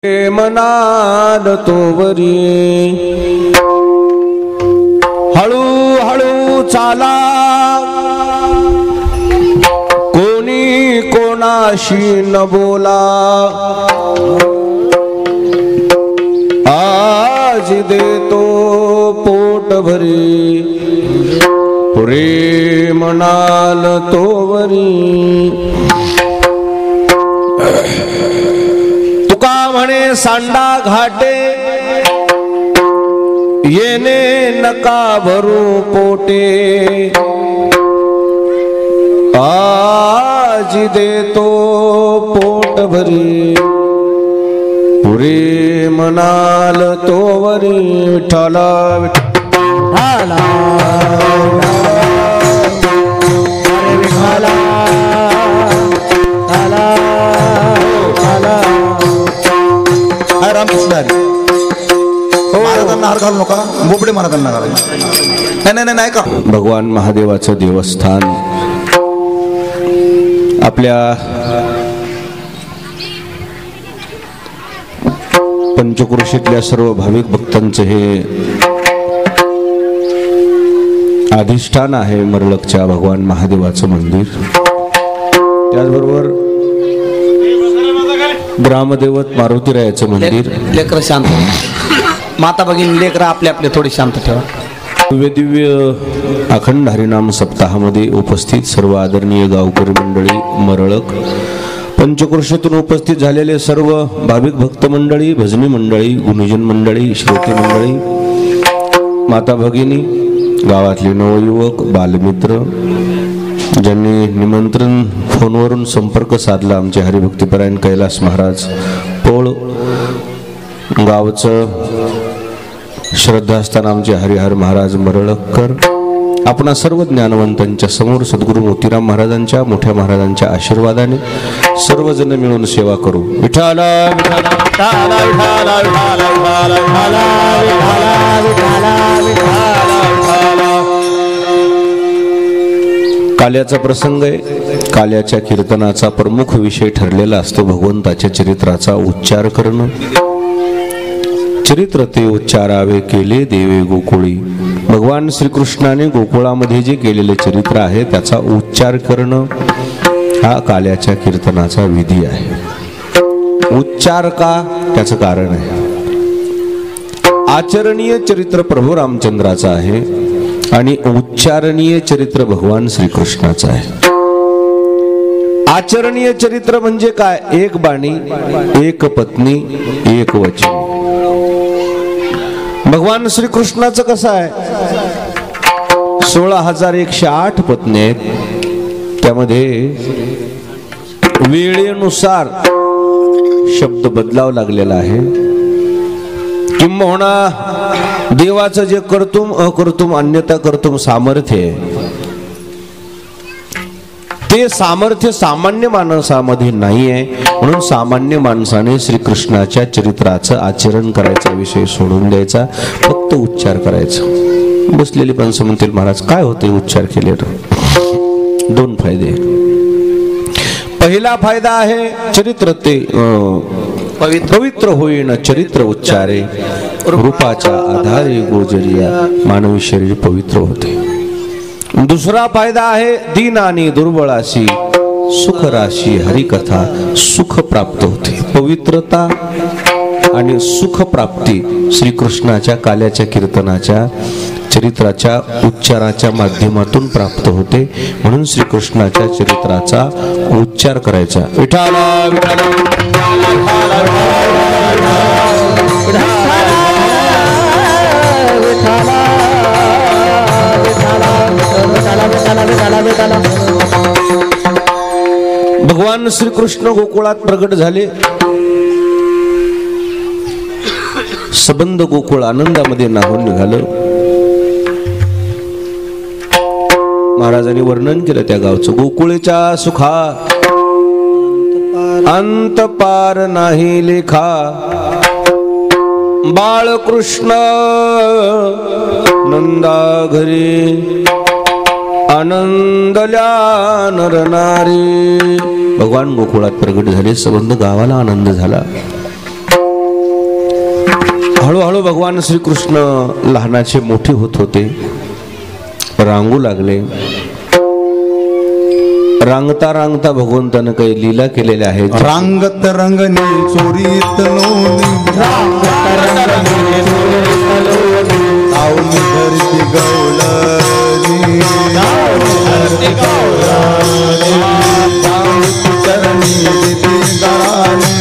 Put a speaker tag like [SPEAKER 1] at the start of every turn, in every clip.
[SPEAKER 1] मनाल तोवरी हळू हळू चाला, कोणी कोणाशी न बोला, आज देतो पोट भरी, पुरे मनाल तोवरी. तुका म्हणे सांडा घाटे, येणे नका भरू पोटे, आज देतो पोट भरी, पुरे मनाल तोवरी. विठ्ठला विठ्ठला
[SPEAKER 2] घालू नका, बोबडे महाराजांना घालायचे. नाही नाही का
[SPEAKER 1] भगवान महादेवाचं देवस्थान आपल्या पंचक्रोशीतल्या सर्व भाविक भक्तांचे हे अधिष्ठान आहे. मरळकच्या भगवान महादेवाचं मंदिर, त्याचबरोबर ग्रामदेवत मारुतीरायाचं मंदिर.
[SPEAKER 2] लेकर शांत, माता भगिनी लेकर आपले आपले थोडे शांत ठेवा.
[SPEAKER 1] दिव्य अखंड हरिनाम सप्ताहामध्ये उपस्थित सर्व आदरणीय गावकरी मंडळी, मरळक पंचक्रोशीतून उपस्थित झालेले सर्व भाविक भक्त मंडळी, भजनी मंडळी, गुणीजन मंडळी, श्रोते मंडळी, माता भगिनी, गावातले नवयुवक, बालमित्र, ज्यांनी निमंत्रण फोनवरून संपर्क साधला, आमचे हरिभक्तीपरायण कैलास महाराज पोळ, गावचं श्रद्धास्थान आमचे हरिहर महाराज मरळकर, आपणा सर्व ज्ञानवंतांच्या समोर सद्गुरू मोतीराम महाराजांच्या मोठ्या महाराजांच्या आशीर्वादाने सर्वजण मिळून सेवा करू. विठाला विठाला विठाला विठाला विठाला विठाला विठाला विठाला. काल्याचा प्रसंग आहे. काल्याच्या कीर्तनाचा प्रमुख विषय ठरलेला असतो भगवंताच्या चरित्राचा उच्चार करणं. चरित्र ते उच्चारावे केले देवे गोकुळी. भगवान श्रीकृष्णाने गोकुळामध्ये जे केलेले चरित्र आहे त्याचा उच्चार करणं हा काल्याच्या कीर्तनाचा विधी आहे. उच्चार का? त्याचं कारण आहे. आचरणीय चरित्र प्रभू रामचंद्राचं आहे आणि उच्चारणीय चरित्र भगवान श्रीकृष्णाचं आहे. आचरणीय चरित्र म्हणजे काय? एक बाणी, एक पत्नी, एक वचन. भगवान श्रीकृष्णाचं कसं आहे? 16,108 पत्नी आहेत. त्यामध्ये वेळेनुसार शब्द बदलावा लागलेला आहे. किंबहुना देवाचं जे कर्तुम अकर्तुम अन्यथा कर्तुम सामर्थ्य आहे, ते सामर्थ्य सामान्य माणसामध्ये नाही आहे. म्हणून सामान्य माणसाने श्रीकृष्णाच्या चरित्राचं आचरण करायचा विषय सोडून द्यायचा, फक्त उच्चार करायचा. बसलेली माणसं म्हणतील महाराज काय होते उच्चार केले? दोन फायदे. पहिला फायदा आहे चरित्र ते पवित्र होईन चरित्र उच्चारे, रूपाच्या आधारे गोजरिया मानवी शरीर पवित्र होते. दुसरा फायदा आहे दीन आणि दुर्बळाशी सुख राशी हरिकथा सुख प्राप्त होते. पवित्रता आणि सुख प्राप्ती श्रीकृष्णाच्या काल्याच्या कीर्तनाच्या चरित्राच्या उच्चाराच्या माध्यमातून प्राप्त होते. म्हणून श्रीकृष्णाच्या चरित्राचा उच्चार करायचा. विठाला विठाला भगवान श्रीकृष्ण गोकुळात प्रगट झाले. सबंध गोकुळ आनंदामध्ये नाहून निघालं. महाराजांनी वर्णन केलं त्या गावचं. गोकुळेच्या सुखा अंत पार नाही लेखा, बाळकृष्ण नंदा घरी आनंदल्या नरनारी. भगवान गोकुळात प्रगट झाले. संबंध गावाला आनंद झाला. हळूहळू भगवान श्रीकृष्ण लहानाचे मोठे होत होते, रांगू लागले. रांगता रांगता भगवंतानं काही लीला केलेल्या आहेत.
[SPEAKER 3] रांगत रंगनी चोरीत लोणी आवली धरती गवलरी चरणी देती गाणी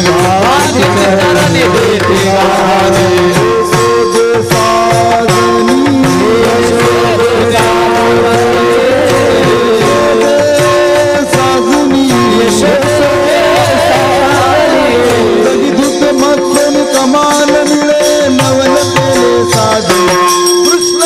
[SPEAKER 3] कमाल मिळे नवन केले साधे कृष्ण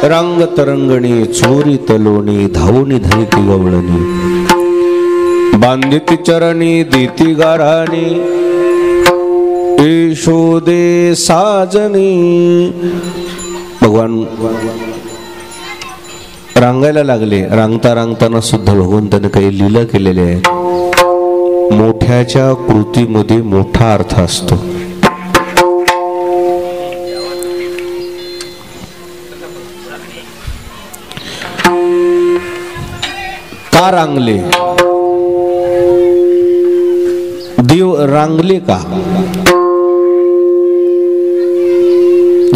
[SPEAKER 1] रंग तरंगणी चोरी तलोणी धावणी धरिती गवळणी बांधिती चरणी देती गाराणी यशोदे साजनी. भगवान रांगायला लागले. रांगता रांगताना सुद्धा भगवंताने काही लीला केलेल्या आहे. मोठ्याच्या कृतीमध्ये मोठा अर्थ असतो. का रांगले? देव रांगले का?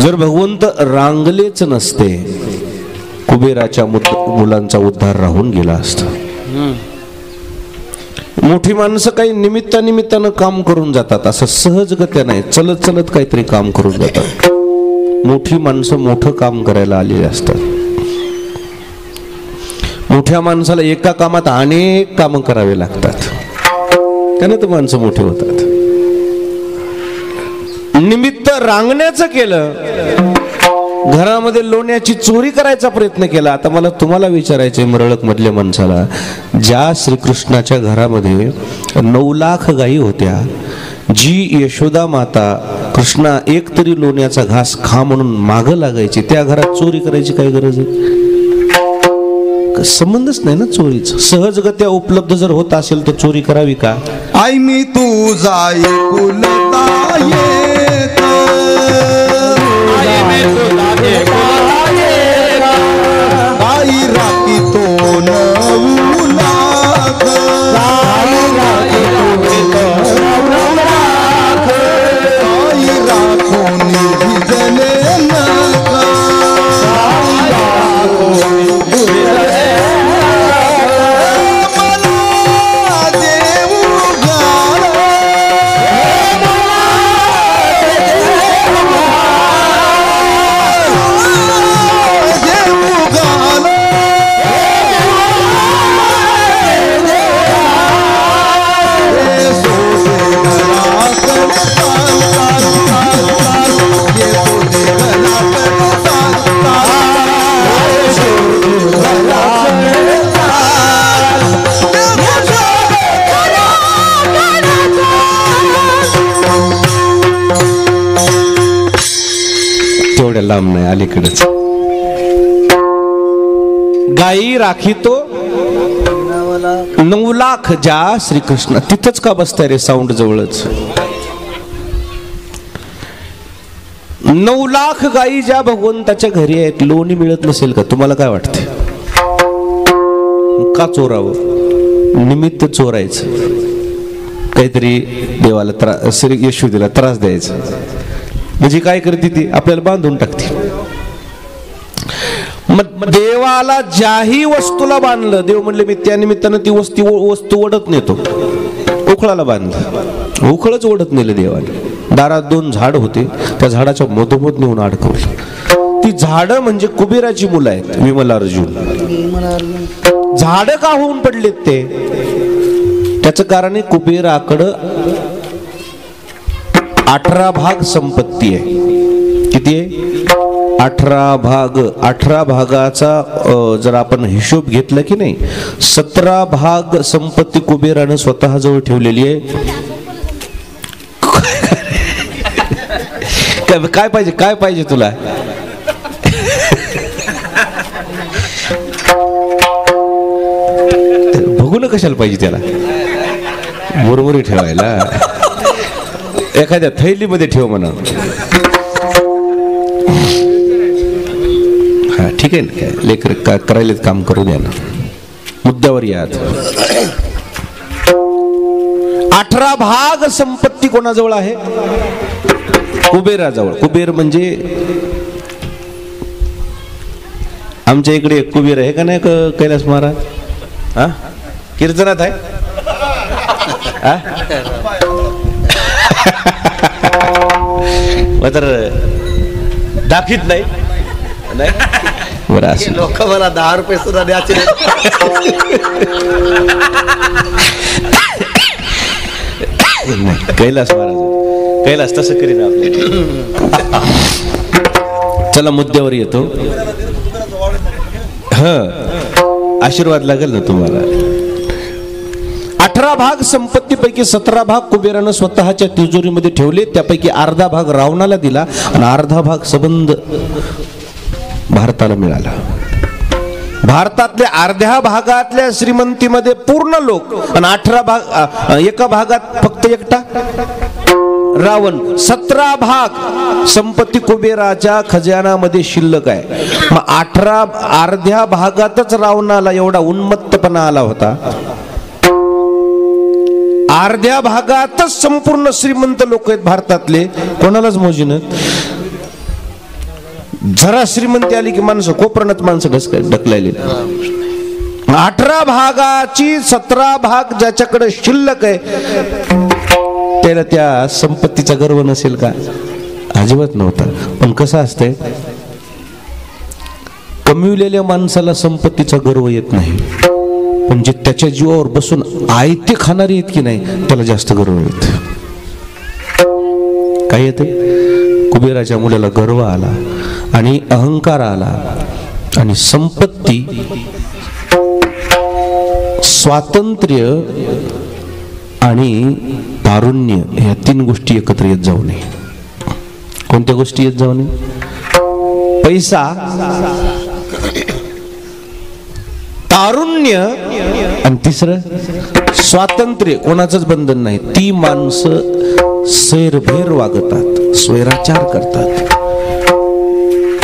[SPEAKER 1] जर भगवंत रांगलेच नसते, कुबेराच्या मुलांचा उद्धार राहून गेला असता. मोठी माणसं काही निमित्तानं काम करून जातात, असं सहजगत्या नाही. चलत चलत काहीतरी काम करून जातात. मोठी माणसं मोठं काम करायला आलेली असतात. मोठ्या माणसाला एका कामात अनेक कामं करावे लागतात, त्याने तर माणसं मोठी होतात. निमित्त रांगण्याचं केलं, घरामध्ये लोण्याची चोरी करायचा प्रयत्न केला. आता मला तुम्हाला विचारायचंय, मरळक मधल्या माणसाला, ज्या श्रीकृष्णाच्या घरामध्ये 9 लाख गायी होत्या, जी यशोदा माता कृष्णा एक तरी लोण्याचा घास खा म्हणून माग लागायची, त्या घरात चोरी करायची काय गरज आहे? संबंधच नाही ना चोरीचा. सहजगत्या उपलब्ध जर होत असेल तर चोरी करावी का?
[SPEAKER 3] आई मी तू जाई कुलता येत आई राखी तो नऊ लाख आई राखून भिजले नका
[SPEAKER 1] लांब नाही, अलीकडेच. गाई राखी तो 9 लाख ज्या श्रीकृष्ण. तिथंच का बसताय रे साऊंड जवळच? 9 लाख गायी ज्या भगवंताच्या घरी आहेत, लोणी मिळत नसेल का? तुम्हाला काय वाटते? का चोरावं? निमित्त चोरायचं, काहीतरी देवाला त्रास, श्री यशोदेला त्रास द्यायचा. म्हणजे काय करते ती? आपल्याला बांधून टाकते. मग देवाला ज्याही वस्तूला बांधलं, देव म्हणले मी त्या निमित्तानं ती वस्तू ओढत नेतो. उखळाला बांधलं, उखळच ओढत नेलं देवाने. दारात 2 झाड होते, त्या झाडाच्या मधोमध नेऊन अडकवलं. ती झाडं म्हणजे कुबेराची मुलं आहेत, विमलार्जुन. झाडं का होऊन पडलेत ते? त्याचं कारण आहे, कुबेराकडं 18 भाग संपत्ती आहे. किती आहे? 18 भाग. 18 भागाचा जर आपण हिशोब घेतला की नाही, 17 भाग संपत्ती कुबेरानं स्वतः जवळ ठेवलेली आहे. काय पाहिजे? काय पाहिजे तुला? बघून कशाला पाहिजे त्याला मुरमुरी ठेवायला एखाद्या थैलीमध्ये ठेव म्हणा. हा ठीक आहे ना, काय लेकर करायला काम करू द्या ना. मुद्द्यावर या. 18 भाग संपत्ती कोणाजवळ आहे? कुबेराजवळ. कुबेर म्हणजे आमच्या इकडे एक कुबेर आहे का नाही कैलास महाराज? हा कीर्तनात आहे. तर दाखवीत नाही बरं असं.
[SPEAKER 2] लोक मला 10 रुपये सुद्धा द्यायचे.
[SPEAKER 1] नाही कैलास महाराज कैलास तसं करीत आपल्या. चला मुद्द्यावर येतो. आशीर्वाद लागेल ना तुम्हाला. 18 भाग संपत्तीपैकी 17 भाग कुबेरानं स्वतःच्या तिजोरीमध्ये ठेवले. त्यापैकी अर्धा भाग रावणाला दिला आणि अर्धा भाग सबंध भारताला मिळाला. भारतातल्या अर्ध्या भागातल्या श्रीमंतीमध्ये पूर्ण लोक आणि 18 भाग एका भागात फक्त एकटा रावण. 17 भाग संपत्ती कुबेराच्या खजानामध्ये शिल्लक आहे. मग 18 अर्ध्या भागातच रावणाला एवढा उन्मत्तपणा आला होता. अर्ध्या भागातच संपूर्ण श्रीमंत लोक आहेत भारतातले, कोणालाच मोजीन. जरा श्रीमंती आली की माणसं कोपरणात माणसं ढकलायले. 18 भागाची 17 भाग ज्याच्याकडे शिल्लक आहे त्याला त्या संपत्तीचा गर्व नसेल का? अजिबात नव्हता. पण कसं असतंय, कमविलेल्या माणसाला संपत्तीचा गर्व येत नाही, पण जे त्याच्या जीवावर बसून आयते खाणारे आहेत की नाही त्याला जास्त गर्व येत. काय येते? कुबेराच्या मुलाला गर्व आला आणि अहंकार आला आणि संपत्ती, स्वातंत्र्य आणि तारुण्य ह्या 3 गोष्टी एकत्र येत जाऊ नये. कोणत्या गोष्टी येत जाऊ नये? पैसा, तारुण्य आणि तिसरं स्वातंत्र्य. कोणाचंच बंधन नाही. ती माणसं सैरभैर वागतात, स्वैराचार करतात.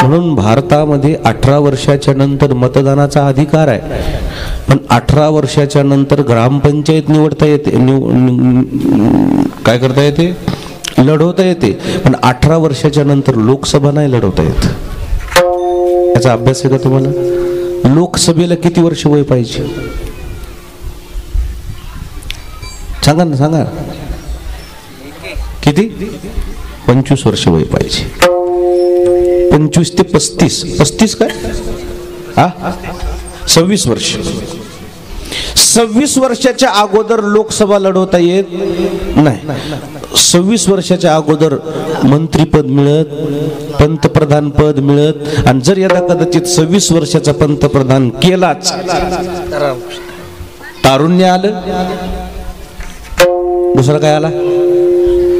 [SPEAKER 1] म्हणून भारतामध्ये 18 वर्षाच्या नंतर मतदानाचा अधिकार आहे, पण 18 वर्षाच्या नंतर ग्रामपंचायत निवडता येते, काय करता येते, लढवता येते. पण 18 वर्षाच्या नंतर लोकसभा नाही लढवता येत. याचा अभ्यास आहे का तुम्हाला? लोकसभेला किती वर्ष वय पाहिजे सांगा ना, सांगा. किती? 25 वर्ष वय पाहिजे. 25 ते 35. 35 काय? 26 वर्ष. 26 वर्षाच्या अगोदर लोकसभा लढवता येत नाही. 26 वर्षाच्या अगोदर मंत्रीपद मिळत, पंतप्रधान पद मिळत. आणि जर यदा कदाचित 26 वर्षाचा पंतप्रधान केलाच, तारुण्य आलं, दुसरं काय आला?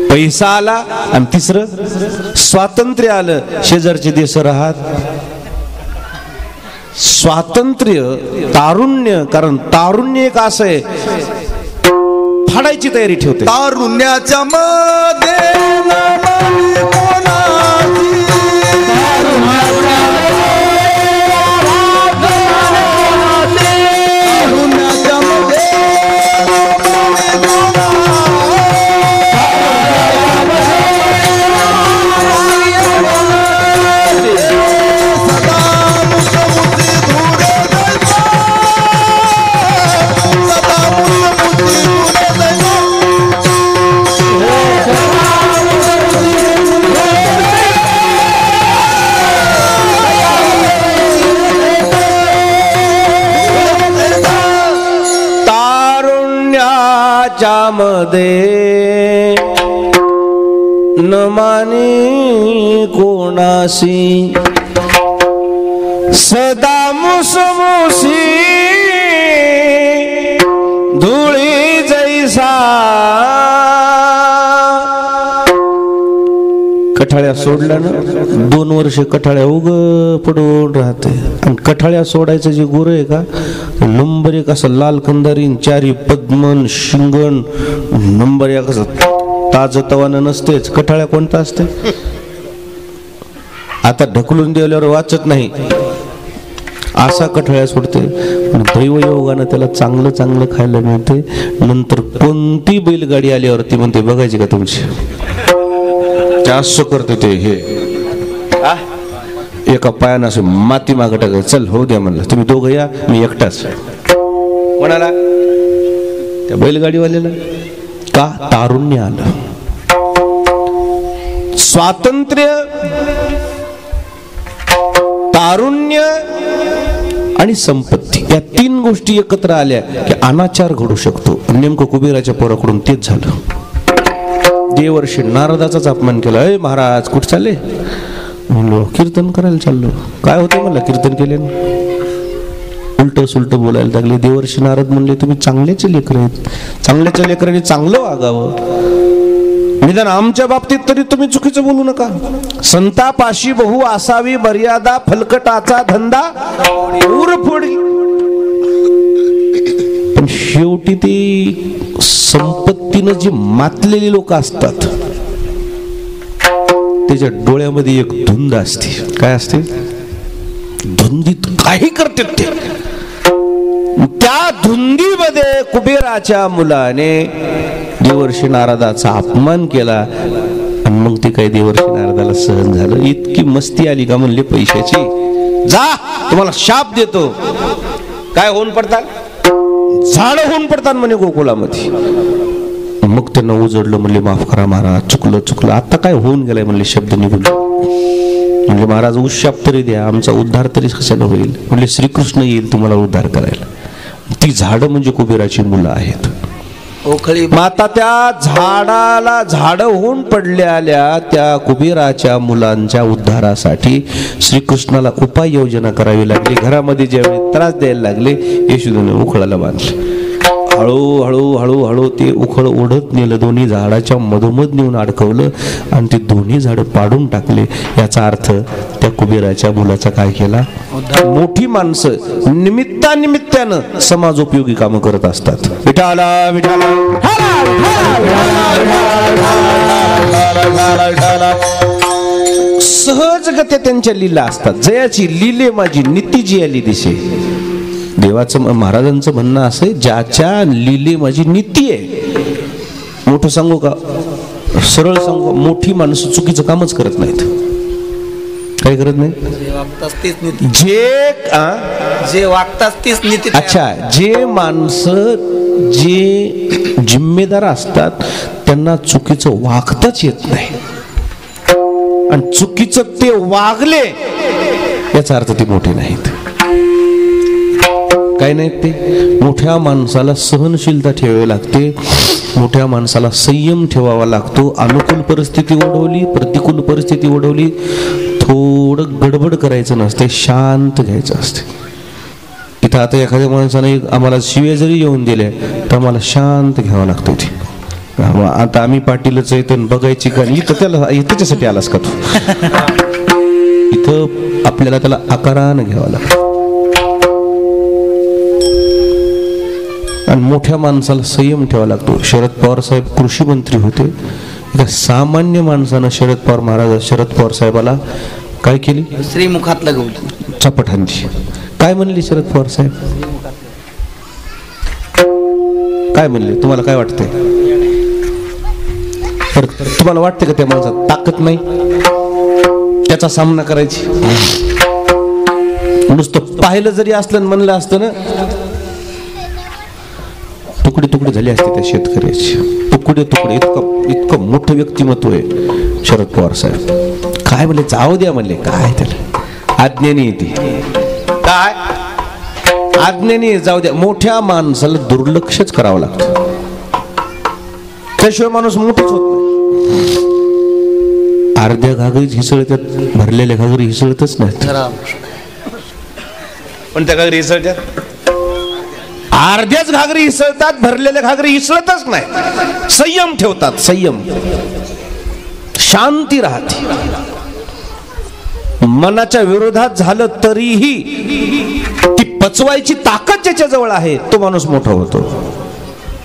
[SPEAKER 1] पैसा आला आणि तिसरं स्वातंत्र्य आलं. शेजारचे देश राहत. स्वातंत्र्य, तारुण्य, कारण तारुण्य एक असं आहे फाडायची तयारी ठेवते.
[SPEAKER 3] तारुण्याच्या मध्ये मध्ये न माने कोणासी सदा मुसमुसी धुळी जैसा.
[SPEAKER 1] कठाळ्या कठाळ्या सोडल्या ना 2 वर्ष कठाळ्या उग पडून राहते. आणि कठाळ्या सोडायचं जे गुरु आहे का, नंबर 1 असं लाल कंदारीन, 4 पद्मन शिंगण, नंबर 1 असं ताजं तवानं नसतेच. कठाळ्या कोणता असते आता ढकलून दिल्यावर वाचत नाही असा कठाळ्या सोडते. दैवयोगानं त्याला चांगलं चांगलं खायला मिळते. नंतर कोणती बैलगाडी आल्यावरती म्हणते बघायची का तुमची, जास्त करते ते हे एका पायानं असं माती मागं टाकायचं. चल हो द्या म्हणलं, तुम्ही दोघं या, मी एकटाच. म्हणाला त्या बैलगाडीवाल्याला का तारुण्य आलं, स्वातंत्र्य, तारुण्य आणि संपत्ती या 3 गोष्टी एकत्र आल्या की अनाचार घडू शकतो. नेमकं कुबेराच्या पोराकडून तेच झालं. देवर्षी नारदाचाच अपमान केला. अय महाराज कुठे चालले? म्हणलो कीर्तन करायला चाललो. काय होते मला कीर्तन केल्यानं? उलट सुलट बोलायला लागले. देवर्षी नारद म्हणले तुम्ही चांगल्याचे लेकर आहेत, चांगल्याच्या लेकरांनी चांगलं वागावं, निदान आमच्या बाबतीत तरी तुम्ही चुकीचं बोलू नका. संतापाशी बहु असावी मर्यादा, फलकटाचा धंदा उरफोडी. पण शेवटी ती संपत्तीनं जी मातलेली लोक असतात त्याच्या डोळ्यामध्ये एक धुंद असते. काय असते? धुंदीत काही करतात ते. त्या धुंदीमध्ये कुबेराच्या मुलाने देवर्षी नारदाचा अपमान केला. आणि मग ते काही देवर्षी नारदाला सहन झालं. इतकी मस्ती आली का म्हणले पैशाची, जा तुम्हाला शाप देतो. काय होऊन पडतात? झाड होऊन पडतात म्हणे गोकुळामध्ये. मग त्यांना उजडलं. म्हणले माफ करा महाराज, चुकलं चुकलं. आता काय होऊन गेलाय म्हणले शब्द निघून. म्हणले महाराज उशाप तरी द्या, आमचा उद्धार तरी कशाला होईल? म्हणले श्रीकृष्ण येईल तुम्हाला उद्धार करायला. ती झाडं म्हणजे कुबेराची मुलं आहेत. माता त्या झाडाला झाड होऊन पडलेल्या त्या कुबेराच्या मुलांच्या उद्धारासाठी श्रीकृष्णाला उपाययोजना करावी लागली. घरामध्ये ज्यावेळी त्रास द्यायला लागले, येशूदाने उखळाला बांधले. हळूहळू हळूहळू ते उखळ ओढत नेलं, दोन्ही झाडाच्या मधोमध नेऊन अडकवलं आणि ते दोन्ही झाडं पाडून टाकले. याचा अर्थ त्या कुबेराच्या मुलाचा काय केला? मोठी माणसं निमित्तानिमित्तानं समाजोपयोगी कामं करत असतात. विठाला विठाला सहजगत्या त्यांच्या लीला असतात. जयाची लीले माझी नीती जी आली दिसे. देवाचं महाराजांचं म्हणणं असं, ज्याच्या लीले माझी नीती आहे. मोठं सांगू का, सरळ सांगू, मोठी माणसं चुकीचं कामच करत नाहीत. काय करत नाही? जे
[SPEAKER 2] वागतात तीच नीती.
[SPEAKER 1] अच्छा, जे माणसं जे जिम्मेदार असतात त्यांना चुकीचं वागताच येत नाही. आणि चुकीचं ते वागले याचा अर्थ ते मोठे नाहीत. काय नाहीत ते? मोठ्या माणसाला सहनशीलता ठेवावी लागते, मोठ्या माणसाला संयम ठेवावा लागतो. अनुकूल परिस्थिती ओढवली, प्रतिकूल परिस्थिती ओढवली, थोडं गडबड करायचं नसते, शांत घ्यायचं असते. इथं आता एखाद्या माणसाने आम्हाला शिव्या जरी येऊन दिल्या तर आम्हाला शांत घ्यावं लागतं. ते आता आम्ही पाटीलच आहे तर बघायची का? इथं त्याला त्याच्यासाठी आलास का तू? इथं आपल्याला त्याला आकारानं घ्यावं लागतं. आणि मोठ्या माणसाला संयम ठेवावा लागतो. शरद पवार साहेब कृषी मंत्री होते. एका सामान्य माणसानं शरद पवार साहेबाला काय केली?
[SPEAKER 2] श्रीमुखात लगवली,
[SPEAKER 1] चपट हाणली. काय म्हणली शरद पवार साहेब? काय म्हणले? तुम्हाला काय वाटतंय? तुम्हाला वाटतं का त्या माणसात ताकद नाही त्याचा सामना करायची? नुसतं पाहिलं जरी असलं म्हणलं असतं ना, तुकडे तुकडे झाले असते त्या शेतकऱ्याचे. तुकडे तुकडे. इतकं मोठं व्यक्तिमत्व आहे शरद पवार साहेब. काय म्हणले? जाऊ द्या म्हणले. काय त्याला आज्ञानी येते? काय आज्ञानी? जाऊ द्या. मोठ्या माणसाला दुर्लक्षच करावं लागतं, त्याशिवाय माणूस मोठंच होत नाही. अर्ध्या घागरीत हिसळतात, भरलेल्या घागरी हिसळतच नाहीत. पण त्या घागरी हिसळतात, अर्ध्याच घागरी हिसळतात, भरलेल्या घागरी हिसळतच नाही. संयम ठेवतात, संयम. शांती राहते. मनाच्या विरोधात झालं तरीही ती पचवायची ताकद ज्याच्या जवळ आहे तो माणूस मोठा होतो.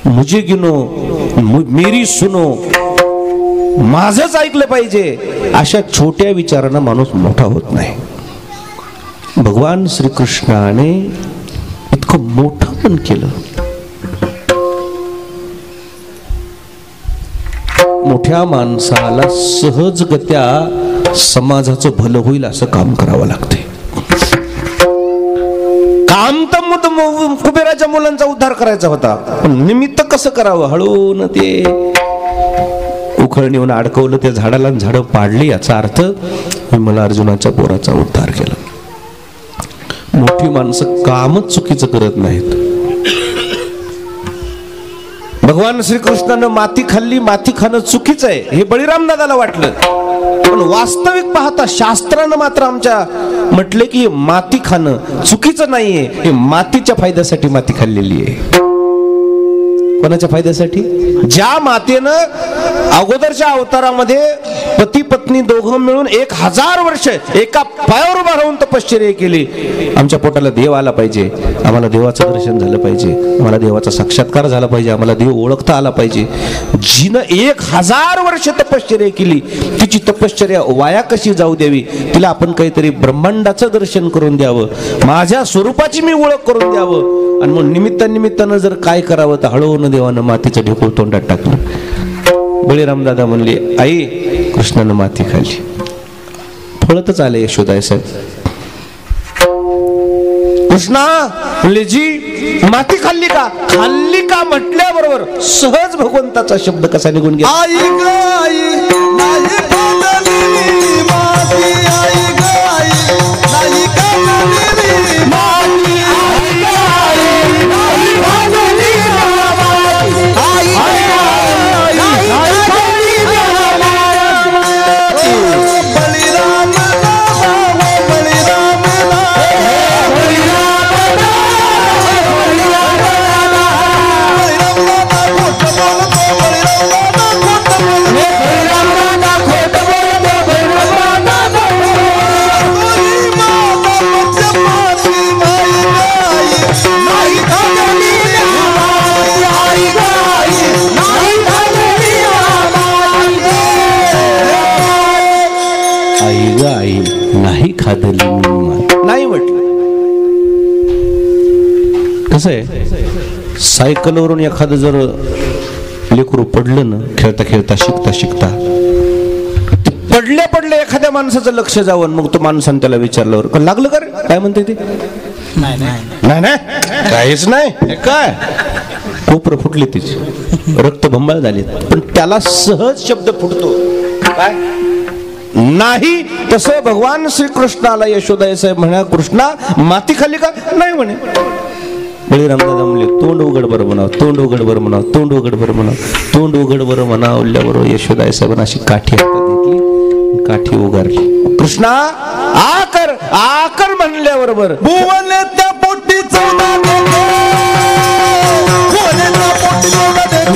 [SPEAKER 1] मुझे गिनो, मेरी सुनो, माझंच ऐकलं पाहिजे, अशा छोट्या विचारानं माणूस मोठा होत नाही. भगवान श्रीकृष्णाने इतकं मोठं पण केलं. मोठ्या माणसाला सहजगत्या समाजाचं भलं होईल असं काम करावं लागते. काम तर कुबेराच्या मुलांचा उद्धार करायचा होता, पण निमित्त कसं करावं, हळून ते उखळणीहून अडकवलं त्या झाडाला, झाडं पाडली. याचा अर्थ मला अर्जुनाच्या पोराचा उद्धार केला. मोठी माणसं कामच चुकीचं करत नाहीत. भगवान श्रीकृष्णानं माती खाल्ली, माती खाणं चुकीचं आहे हे बळीराम दादाला वाटलं, पण वास्तविक पाहता शास्त्रानं मात्र आमच्या म्हटले की माती खाणं चुकीचं नाहीये. हे मातीच्या फायद्यासाठी माती खाल्लेली आहे. कोणाच्या फायद्यासाठी? ज्या मातेनं अगोदरच्या अवतारामध्ये पती पत्नी दोघं मिळून 1000 वर्ष एका पायावर उभा राहून तपश्चर्या केली. आमच्या पोटाला देव आला पाहिजे, आम्हाला देवाचं दर्शन झालं पाहिजे, आम्हाला देवाचा साक्षात्कार झाला पाहिजे, आम्हाला देव ओळखता आला पाहिजे. जिनं 1000 वर्ष तपश्चर्या केली तिची तपश्चर्या वाया कशी जाऊ द्यावी, तिला आपण काहीतरी ब्रह्मांडाचं दर्शन करून द्यावं, माझ्या स्वरूपाची मी ओळख करून द्यावं. आणि मग निमित्तानं जर काय करावं तर हळून देवानं मातीचं ढेकूळ तोंडात टाकलं. बळीराम दादा म्हणले, आई कृष्णानं माती खाल्ली. फळतच आले यशोदाय साहेब. कृष्णा म्हणले, जी माती खाल्ली का? खाल्ली का म्हटल्याबरोबर सहज भगवंताचा शब्द कसा निघून गेला.
[SPEAKER 3] आई ग आई नाही खाल्ली माती, आई ग आई नाही खाल्ली माती, आई ग आई नाही खाल्ली माती, आई ग आई नाही खाल्ली माती. बळीराम दादा, बळीराम
[SPEAKER 1] आई नाही खादली नाही म्हटलं. कसं आहे, सायकलवरून एखादं जर लेकरू पडलं ना, खेळता खेळता शिकता शिकता पडल्या एखाद्या माणसाचं लक्ष जावं, मग तो माणसाने त्याला विचारल्यावर का लागलं का रे, काय म्हणते ते? नाही काहीच नाही. काय कोपर फुटली तिची, रक्त भंबाळ झाले, पण त्याला सहज शब्द फुटतो काय नाही. तसं भगवान श्रीकृष्णाला यशोदाय साहेब म्हणा, कृष्णा माती खाल्ली का? नाही म्हणे. बळीराम दादा म्हणले, तोंड उघड बरं म्हणाव, तोंड उघड बरं म्हणाव, तोंड उघड बरं म्हणाव, तोंड उघड बरं म्हणावल्याबरोबर यशोदाय साहेबांना अशी काठी हातात घेतली, काठी उगारली. कृष्णा आकर आकर म्हणल्याबरोबर
[SPEAKER 3] भुवने त्या पोटी 14 देते, भुवने त्या पोटी 14 देते,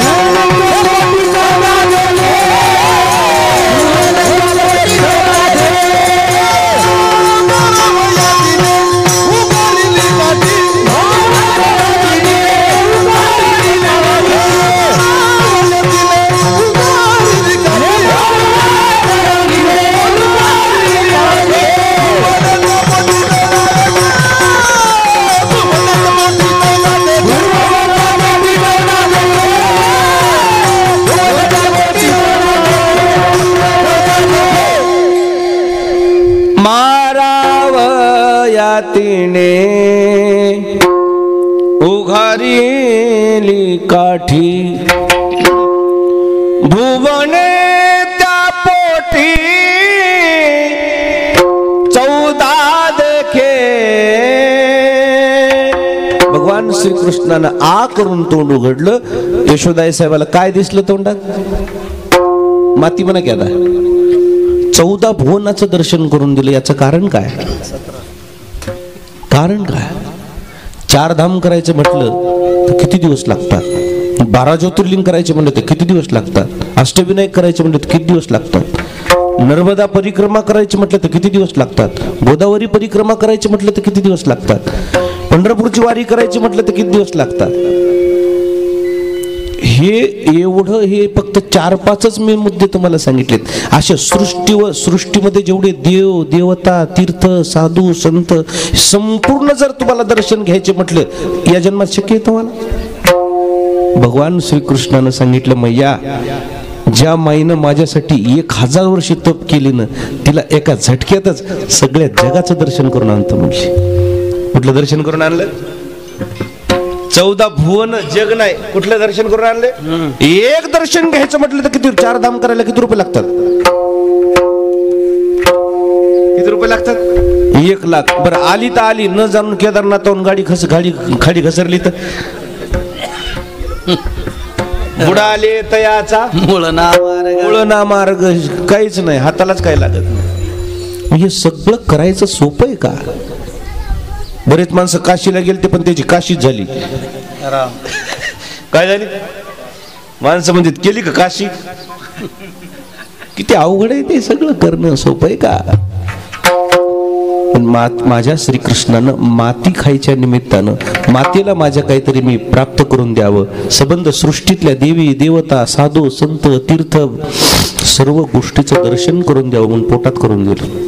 [SPEAKER 1] तिने उघारिली काठी, भुवने त्या पोटी 14 देखे. भगवान श्रीकृष्णानं आ करून तोंड उघडलं. यशोदाई साहेबाला काय दिसलं तोंडात? माती म्हणा की आता 14 भुवनाचं दर्शन करून दिलं. याचं कारण काय? कारण काय? 4 धाम करायचं म्हटलं तर किती दिवस लागतात? 12 ज्योतिर्लिंग करायचे म्हणलं तर किती दिवस लागतात? अष्टविनायक करायचे म्हणलं तर किती दिवस लागतात? नर्मदा परिक्रमा करायची म्हटलं तर किती दिवस लागतात, गोदावरी परिक्रमा करायची म्हटलं तर किती दिवस लागतात, पंढरपूरची वारी करायची म्हटलं तर किती दिवस लागतात. हे एवढं, हे फक्त 4-5च मी मुद्दे तुम्हाला सांगितलेत. अशा सृष्टीमध्ये जेवढे देव देवता तीर्थ साधू संत संपूर्ण जर तुम्हाला दर्शन घ्यायचे म्हटलं या जन्मात शक्य आहे तुम्हाला. भगवान श्रीकृष्णानं सांगितलं, मैया ज्या माईनं माझ्यासाठी 1000 वर्ष तप केली ना, तिला एका झटक्यातच सगळ्या जगाचं दर्शन करून आणतो म्हणली. कुठलं दर्शन करून आणलं? 14 भुवन जग नाही, कुठलं दर्शन करून आणले? एक दर्शन घ्यायचं म्हटलं तर किती, 4 धाम करायला किती रुपये लागतात? किती रुपये लागतात? 1 लाख. बरं आली तर आली, न जाणून केदारनाथाहून गाडी खाली घसरली तर बुडाले तयाचा
[SPEAKER 2] मुळ
[SPEAKER 1] ना मार्ग, काहीच नाही, हातालाच काय लागत नाही. हे सगळं करायचं सोपं आहे का? बरेच माणसं काशीला गेले ते पण त्याची काशीच झाली. काय झाली? माणसं म्हणजे केली का काशी? किती अवघड आहे ते सगळं करणं, सोपं आहे का? पण माझ्या श्रीकृष्णानं माती खायच्या निमित्तानं मातेला माझ्या काहीतरी मी प्राप्त करून द्यावं, संबंध सृष्टीतल्या देवी देवता साधू संत तीर्थ सर्व गोष्टीचं दर्शन करून द्यावं म्हणून पोटात करून दिलं.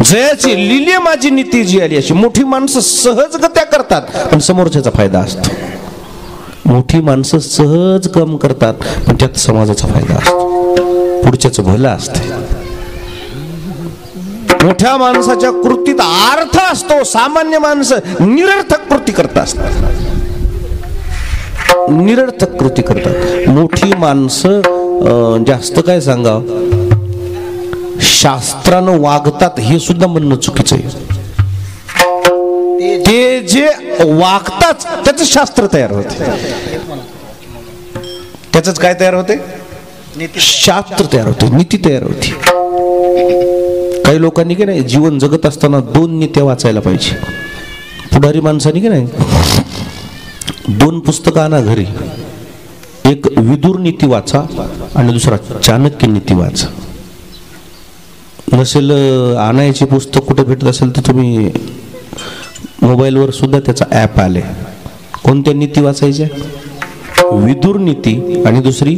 [SPEAKER 1] जयाची लिले माझी नीती जी आली, अशी मोठी माणसं सहजगत्या करतात पण समोरच्याचा फायदा असतो. मोठी माणसं सहज काम करतात पण त्यात समाजाचा फायदा असतो, पुढच्याचं भलं असते. मोठ्या माणसाच्या कृतीत अर्थ असतो, सामान्य माणसं निरर्थक कृती करतात, निरर्थक कृती करतात. मोठी माणसं जास्त काय सांगावं, शास्त्रानं वागतात हे सुद्धा म्हणणं चुकीचं आहे. ते जे वागतात त्याच शास्त्र तयार होते, त्याच काय तयार होते? शास्त्र तयार होते, नीती तयार होती. काही लोकांनी की नाही जीवन जगत असताना 2 नीत्या वाचायला पाहिजे. पुढारी माणसाने की नाही 2 पुस्तकं आणा घरी, एक विदुर नीती वाचा आणि दुसरा चाणक्य नीती वाचा. नसेल आणायची पुस्तक कुठे भेटत असेल तर तुम्ही मोबाईलवर सुद्धा त्याचा ॲप आले. कोणत्या नीती वाचायच्या? विदुर नीती आणि दुसरी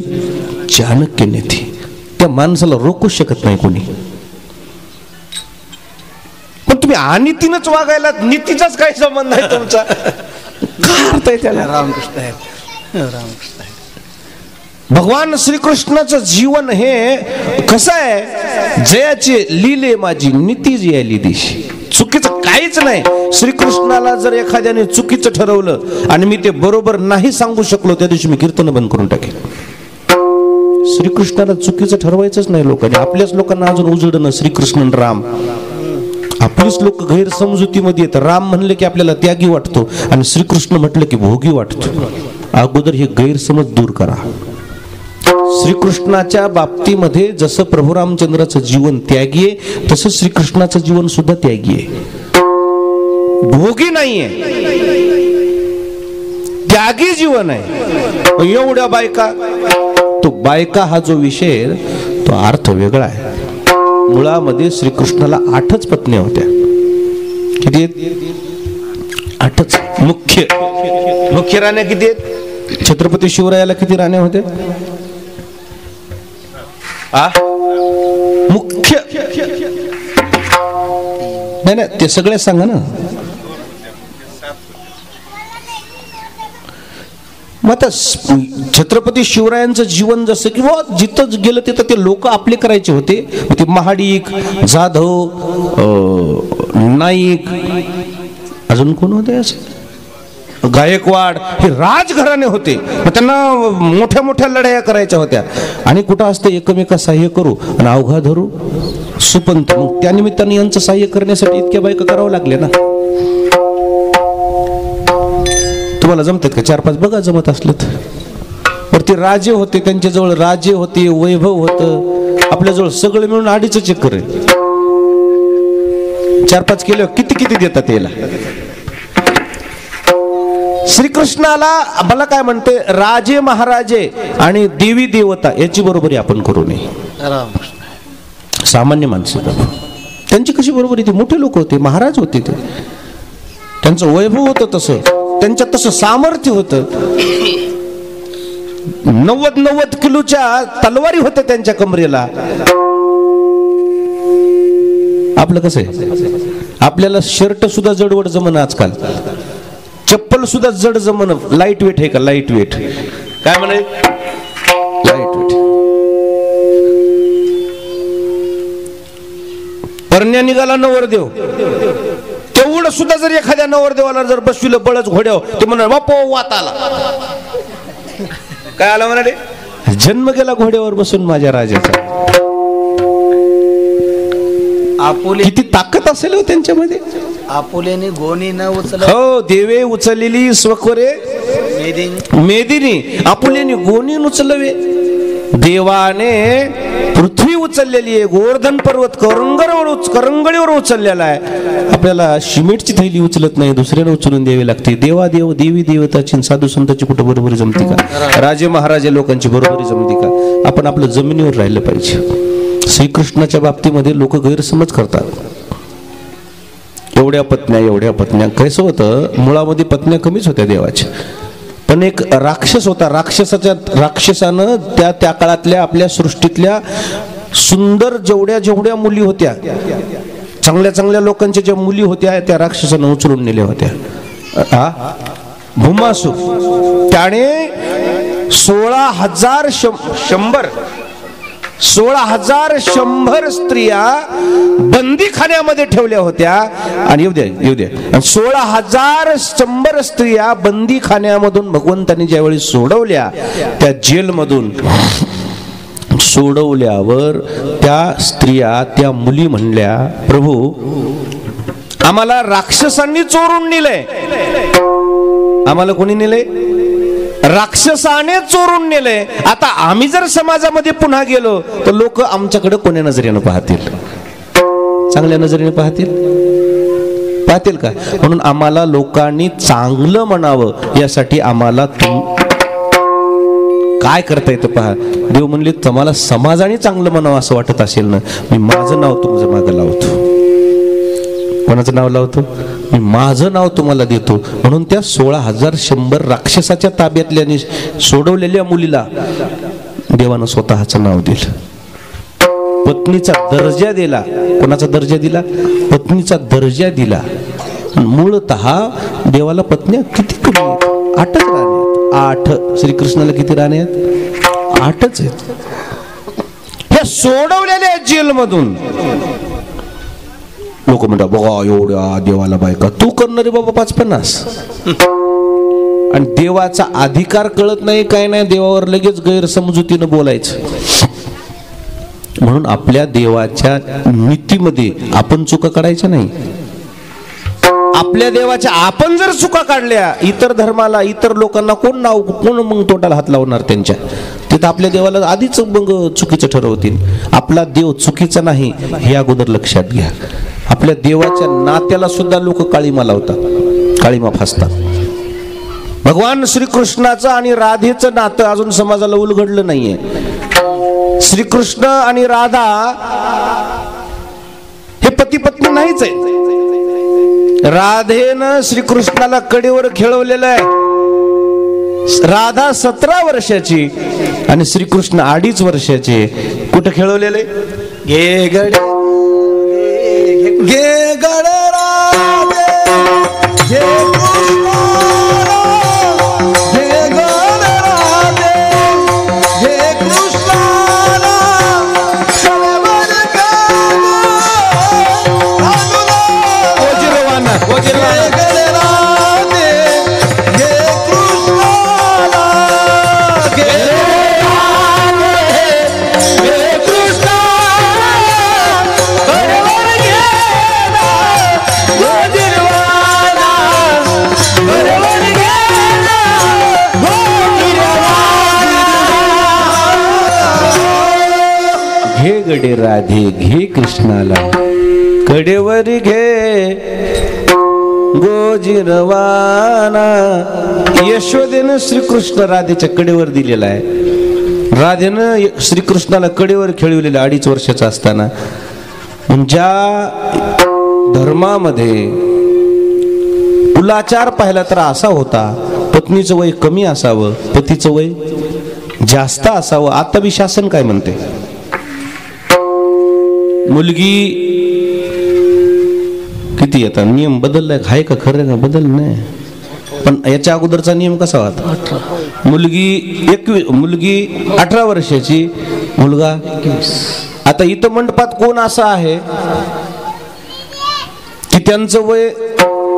[SPEAKER 1] चाणक्य नीती. त्या माणसाला रोखूच शकत नाही कोणी. पण तुम्ही अनितीनच वागायला, नीतीचाच काय संबंध आहे तुमचा? काय अर्थ आहे त्याला?
[SPEAKER 2] रामकृष्ण
[SPEAKER 1] भगवान श्रीकृष्णाचं जीवन हे कसं आहे? जयाचे लिले माझी नीती जी आली दिशी, चुकीचं काहीच नाही. श्रीकृष्णाला जर एखाद्याने चुकीचं ठरवलं आणि मी ते बरोबर नाही सांगू शकलो, त्या दिवशी मी कीर्तन बंद करून टाकेन. श्रीकृष्णाला चुकीचं ठरवायचंच नाही लोकांनी. आपल्याच लोकांना अजून उजळणं श्रीकृष्ण राम. आपलीच लोक गैरसमजुतीमध्ये येतात. राम म्हणले की आपल्याला त्यागी वाटतो आणि श्रीकृष्ण म्हटलं की भोगी वाटतो. अगोदर हे गैरसमज दूर करा. श्रीकृष्णाच्या बाबतीमध्ये जसं प्रभू रामचंद्राचं जीवन त्यागी आहे तसं श्रीकृष्णाचं जीवन सुद्धा त्यागी आहे, भोगी नाहीये, त्यागी जीवन आहे. एवढ्या बायका, तो बायका हा जो विषय तो अर्थ वेगळा आहे. मुळामध्ये श्रीकृष्णाला 8च पत्न्या होत्या. किती आहेत? 8च. मुख्य राण्या किती आहेत? छत्रपती शिवरायाला किती राण्या होत्या? मुख्य नाही, ते सगळे सांगा ना. मग आता छत्रपती शिवरायांचं जीवन जसं किंवा जिथं गेलं तिथं ते लोक आपले करायचे होते. ते महाडिक, जाधव, नाईक, अजून कोण होते असं, गायकवाड, हे राजघराणे होते. मग त्यांना मोठ्या मोठ्या लढाया करायच्या होत्या. आणि कुठं असते एकमेका सहाय्य करू आणि अवघा धरू सुपंत. मग त्या निमित्ताने यांचं सहाय्य करण्यासाठी इतक्या बायका करावं लागल्या ना. तुम्हाला जमतात का? 4-5 बघा जमत असलं तर. ते राजे होते, त्यांच्याजवळ राजे होते, वैभव होतं. आपल्याजवळ सगळं मिळून 2.5 चक्कर आहे. 4-5 केल्यावर किती किती देतात याला. श्रीकृष्णाला मला काय म्हणते, राजे महाराजे आणि देवी देवता याची बरोबरी आपण करू नये. सामान्य माणसं प्रभू. त्यांची कशी बरोबरी? ते मोठे लोक होते, महाराज होते, ते त्यांचं वैभव होतं, तसं त्यांच्यात तसं सामर्थ्य होतं. 90 किलोच्या तलवारी होत्या त्यांच्या कमरेला. आपलं कसं आहे? आपल्याला शर्ट सुद्धा जडवड जमन, आजकाल चप्पल सुद्धा जड जमन. लाईट वेट आहे का? लाईट वेट काय म्हणे? Light weight. परण्या निघाला नवरदेव, तेवढं सुद्धा जर एखाद्या नवरदेवाला जर बसविलं बळच घोड्यावर, ते म्हणा बापो वात आला. काय आला म्हणाले? जन्म गेला घोड्यावर बसून माझ्या राजाचा.
[SPEAKER 2] आपुले
[SPEAKER 1] किती ताकद असेल हो त्यांच्यामध्ये.
[SPEAKER 2] आपुलेने गोणी न उचल,
[SPEAKER 1] हो देवे उचललेली स्वखरे मेदिनी, आपुलेने गोणी उचलवे. देवाने पृथ्वी उचललेली आहे, गोवर्धन पर्वत करंगळीवर उचललेला आहे. आपल्याला सिमेंटची थैली उचलत नाही, दुसऱ्याला उचलून द्यावी लागते. देवादेव देवी देवताची साधू संतांची कुठं बरोबरी जमती का? राजे महाराजे लोकांची बरोबरी जमती का? आपण आपलं जमिनीवर राहिलं पाहिजे. श्रीकृष्णाच्या बाबतीमध्ये लोक गैरसमज करतात. एवढ्या पत्न्या कसं होतं? मुळामध्ये पत्न्या कमीच होत्या देवाच्या, पण एक राक्षस होता. राक्षसानं त्या काळातल्या आपल्या सृष्टीतल्या सुंदर जेवढ्या मुली होत्या, चांगल्या लोकांच्या ज्या मुली होत्या, त्या राक्षसानं उचलून नेल्या होत्या. भूमासूर त्याने 16,100 स्त्रिया बंदीखान्यामध्ये ठेवल्या होत्या. आणि येऊ द्या 16,100 स्त्रिया बंदीखान्यामधून भगवंतांनी ज्यावेळी सोडवल्या, त्या जेलमधून सोडवल्यावर त्या स्त्रिया, त्या मुली म्हणल्या, प्रभू आम्हाला राक्षसांनी चोरून नेलंय. आम्हाला कोणी नेलंय? राक्षसाने चोरून नेलंय. आता आम्ही जर समाजामध्ये पुन्हा गेलो तर लोक आमच्याकडे कोण्या नजरेनं पाहतील? चांगल्या नजरेने पाहतील का? म्हणून आम्हाला लोकांनी चांगलं म्हणावं, यासाठी आम्हाला काय करता येतं पहा. देव म्हणले, तुम्हाला समाजाने चांगलं म्हणावं असं वाटत असेल ना, मी माझं नाव तुमचं मागं लावतो. कोणाचं नाव लावतो? मी माझं नाव तुम्हाला देतो. म्हणून त्या 16,100 राक्षसाच्या ताब्यातल्याने सोडवलेल्या मुलीला देवानं स्वतःचं नाव दिलं. पत्नीचा दर्जा दिला. कोणाचा दर्जा दिला? पत्नीचा दर्जा दिला. मूळतः देवाला पत्न्या किती कमी आहेत? 8च राणे आहेत. 8. श्रीकृष्णाला किती राणे आहेत? 8च आहेत. ह्या सोडवलेल्या जेलमधून लोक म्हणतात, बघा एवढ्या देवाला बायका. तू करणारी बाबा 5-50. आणि देवाचा अधिकार कळत नाही, काय नाही, देवावर लगेच गैरसमजुतीनं बोलायचं. म्हणून आपल्या देवाच्या नीतीमध्ये आपण चुका काढायच्या नाही. आपल्या देवाच्या आपण जर चुका काढल्या, इतर धर्माला, इतर लोकांना कोण मग तोंडाला हात लावणार त्यांच्या? तिथं आपल्या देवाला आधीच मग चुकीचं ठरवतील. आपला देव चुकीचा नाही हे अगोदर लक्षात घ्या. आपल्या देवाच्या नात्याला सुद्धा लोक काळीमा लावतात, काळीमा फासतात. भगवान श्रीकृष्णाचं आणि राधेचं नातं अजून समाजाला उलगडलं नाहीये. श्रीकृष्ण आणि राधा हे पती पत्नी नाहीच आहे. राधेनं श्रीकृष्णाला कडेवर खेळवलेलं आहे. राधा 17 वर्षाची आणि श्रीकृष्ण 2.5 वर्षाचे. कुठं खेळवलेले?
[SPEAKER 2] घे गडे
[SPEAKER 3] घे गडे राधे, घे कृष्णा, घे गडे राधे, घे कृष्णाला, सलवर गाना,
[SPEAKER 1] ओजिरवाना
[SPEAKER 3] घे गडे राधे, घे कृष्णाला, घे
[SPEAKER 1] घे गडे राधे, घे कृष्णाला, कडेवर घे गोजिरवाना. यशोदेनं श्रीकृष्ण राधेच्या कडेवर दिलेला आहे. राधेनं श्रीकृष्णाला कडेवर खेळविलेलं 2.5 वर्षाचा असताना. ज्या धर्मामध्ये कुलाचार पाहिला तर असा होता, पत्नीचं वय कमी असावं, पतीचं वय जास्त असावं. आता बी शासन काय म्हणते, मुलगी किती येतात, नियम बदललाय आहे का, खरं का बदल नाही. पण याच्या अगोदरचा नियम कसा होता, मुलगी 18 वर्षाची, मुलगा 21. आता इथं मंडपात कोण असं आहे की त्यांचं वय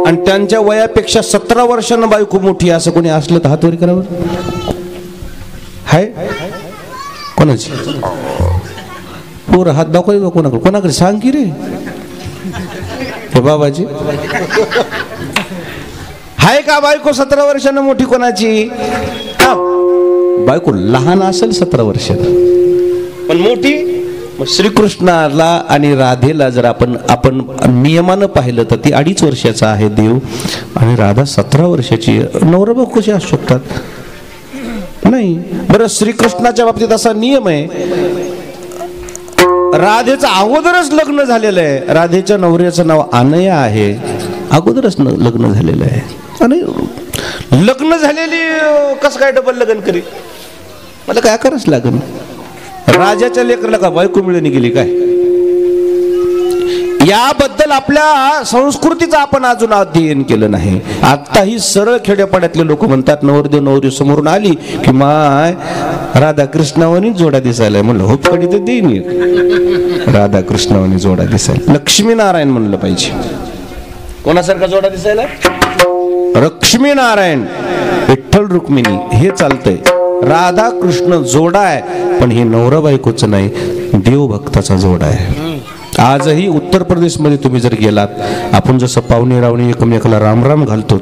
[SPEAKER 1] आणि त्यांच्या वयापेक्षा 17 वर्षांना बायको मोठी, असं कोणी असलं तर हात वर करावं. हाय कोणाची पोर हात दाखवायचं कोणाकडे, कोणाकडे सांग की रे बाबाजी. हाय का बायको 17 वर्षांना मोठी कोणाची, बायको लहान असेल 17 वर्षांना पण मोठी. मग श्रीकृष्णाला आणि राधेला जर आपण नियमानं पाहिलं तर ती 2.5 वर्षाचा आहे देव आणि राधा 17 वर्षाची. नवरा बायको कसे असू शकतात, नाही. बरं, श्रीकृष्णाच्या बाबतीत असा नियम आहे, राधेचं अगोदरच लग्न झालेलं आहे. राधेच्या नवऱ्याचं नाव अनया आहे, अगोदरच लग्न झालेलं आहे. आणि लग्न झालेली कसं काय डबल लग्न करी, मला काय करायच लागेल. राजाच्या लेकराला का बायको मिळून गेली काय, याबद्दल आपल्या संस्कृतीचं आपण अजून अध्ययन केलं नाही. आताही सरळ खेड्यापाड्यातले लोक म्हणतात नवरदेव नवरी समोरून आली की माय राधा कृष्णावानी जोडा दिसायला. म्हणलं हो कधी तर देईन, राधा कृष्णावानी जोडा दिसायला. लक्ष्मीनारायण म्हणलं पाहिजे. कोणासारखा जोडा दिसायला, लक्ष्मीनारायण विठ्ठल रुक्मिणी हे चालतंय. राधा कृष्ण जोडा आहे, पण हे नवरा बायकोचं नाही, देवभक्ताचा जोडा आहे. आजही उत्तर प्रदेशमध्ये तुम्ही जर गेलात, आपण जसं पाहुणे रावणी एकमेकाला राम राम घालतो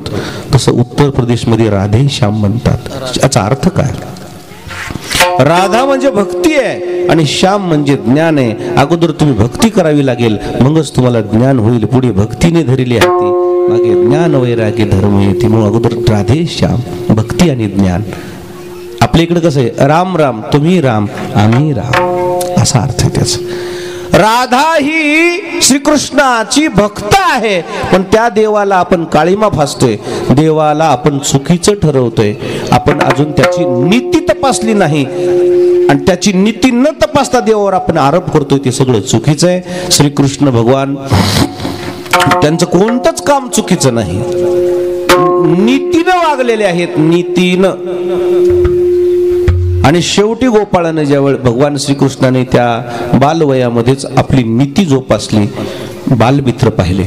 [SPEAKER 1] तसं उत्तर प्रदेशमध्ये राधे श्याम म्हणतात. याचा अर्थ काय, राधा म्हणजे भक्ती आहे आणि श्याम म्हणजे ज्ञान आहे. अगोदर तुम्ही भक्ती करावी लागेल, मगच तुम्हाला ज्ञान होईल. पुढे भक्तीने धरली हाती, मागे ज्ञान वैराग्य धर्म येते. मग अगोदर राधे श्याम, भक्ती आणि ज्ञान. आपल्या इकडे कसं आहे, राम राम, तुम्ही राम आम्ही राम, असा अर्थ आहे त्याचा. राधा ही श्रीकृष्णाची भक्त आहे, पण त्या देवाला आपण काळीमा फासतोय, देवाला आपण चुकीचं ठरवतोय. आपण अजून त्याची नीती तपासली नाही आणि त्याची नीती न तपासता देवावर आपण आरोप करतोय, ते सगळं चुकीचं आहे. श्रीकृष्ण भगवान त्यांचं कोणतंच काम चुकीचं नाही, नीतीनं वागलेले आहेत, नीतीनं. आणि शेवटी गोपाळाने ज्यावेळी भगवान श्रीकृष्णाने त्या बालवयामध्येच आपली नीती जोपासली, बालमित्र पाहिले.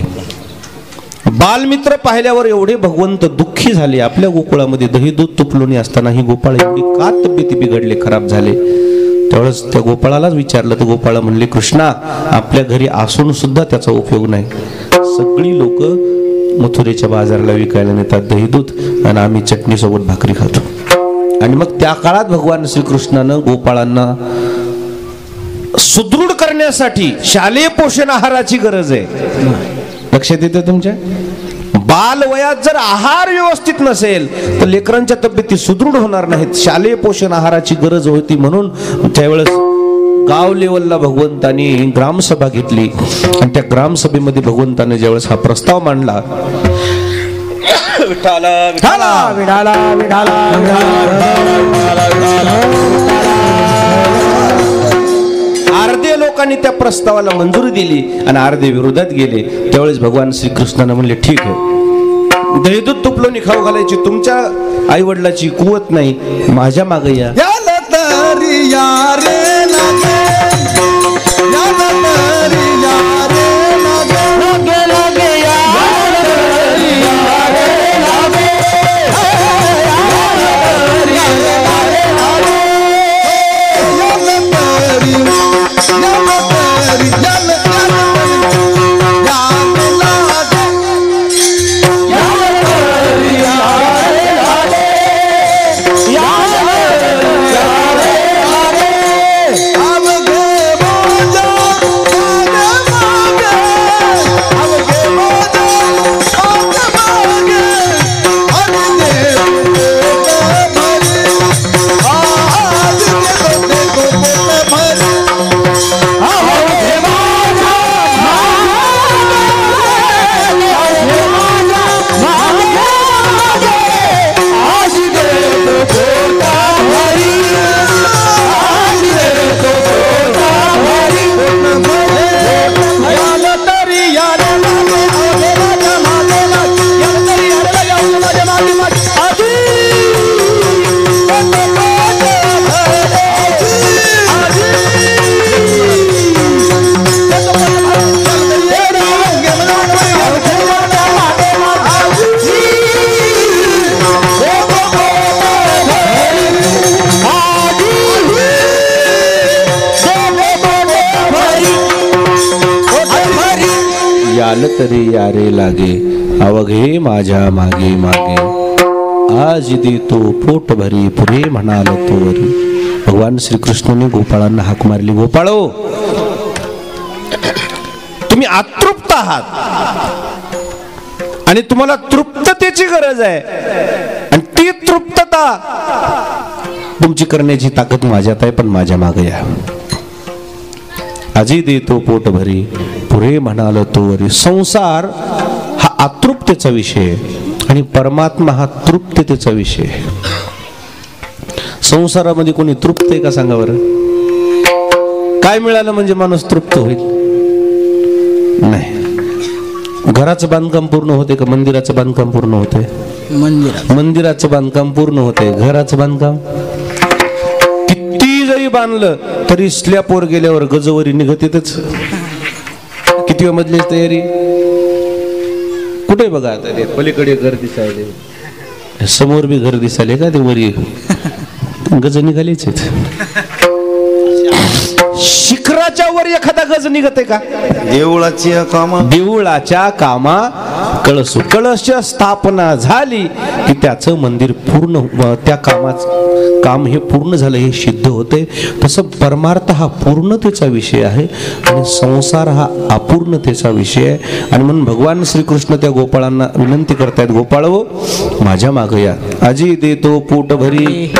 [SPEAKER 1] बालमित्र पाहिल्यावर एवढे भगवंत दुःखी झाले. आपल्या गोकुळामध्ये दही दूध तुपलोणी असताना ही गोपाळ एवढी का तब्येती बिघडले, खराब झाले. त्यावेळेस त्या गोपाळालाच विचारलं तर गोपाळ म्हणले, कृष्णा आपल्या घरी असून सुद्धा त्याचा उपयोग नाही. सगळी लोक मथुरेच्या बाजाराला विकायला नेतात दही दूध आणि आम्ही चटणी सोबत भाकरी खातो. आणि मग त्या काळात भगवान श्रीकृष्णानं गोपाळांना सुदृढ करण्यासाठी शालेय पोषण आहाराची गरज आहे. लक्षात येते तुमच्या, बालवयात जर आहार व्यवस्थित नसेल तर लेकरांच्या तब्येती सुदृढ होणार नाहीत. शालेय पोषण आहाराची गरज होती, म्हणून त्यावेळेस गाव लेवलला भगवंतानी ग्रामसभा घेतली आणि त्या ग्रामसभेमध्ये भगवंताने ज्यावेळेस हा प्रस्ताव मांडला, अर्धे लोकांनी त्या प्रस्तावाला मंजुरी दिली आणि अर्धे विरोधात गेले. त्यावेळेस भगवान श्रीकृष्णाने म्हणले, ठीक आहे, दहीदूध तुपलोणी खाऊ घालायची तुमच्या आई वडिलाची कुवत नाही, माझ्या मागे या.
[SPEAKER 3] अब
[SPEAKER 1] तरी यारे लागे अवघे माझ्या मागे मागे आज देतो पोट भरी पुरे म्हणाल तोवरी. भगवान श्रीकृष्णाने गोपाळांना हाक मारली, गोपाळो तुम्ही अतृप्त आहात आणि तुम्हाला तृप्ततेची गरज आहे आणि ती तृप्तता तुमची करण्याची ताकद माझ्यात आहे, पण माझ्या मागे या. आजी देतो पोट भरी पुरे म्हणाल तोवरी. संसार हा अतृप्तेचा विषय आणि परमात्मा हा तृप्ततेचा विषय. संसारामध्ये कोणी तृप्त आहे का सांगा बरं? काय मिळालं म्हणजे माणूस तृप्त होईल? नाही. घराचं बांधकाम पूर्ण होते का मंदिराचं बांधकाम पूर्ण होते? मंदिराचं बांधकाम पूर्ण होते, घराचं बांधकाम किती जरी बांधलं तरी स्लॅपवर गेल्यावर गजवरी निघत येतच. किती मजली तयारी कुठे बघा आता ते पलीकडे घर दिसायले, समोर बी घर दिसायले का ते वरी गज निघालेच. शिखराच्या वर एखादा गज निघते का? देवळाच्या कामा कळश स्थापना झाली की त्याचं मंदिर पूर्ण, त्या काम हे पूर्ण झालं हे सिद्ध होते. तसं परमार्थ हा पूर्णतेचा विषय आहे आणि संसार हा अपूर्णतेचा विषय आहे. आणि म्हणून भगवान श्रीकृष्ण त्या गोपाळांना विनंती करतायत, गोपाळो माझ्या मागे या. आजी देतो पोट भरी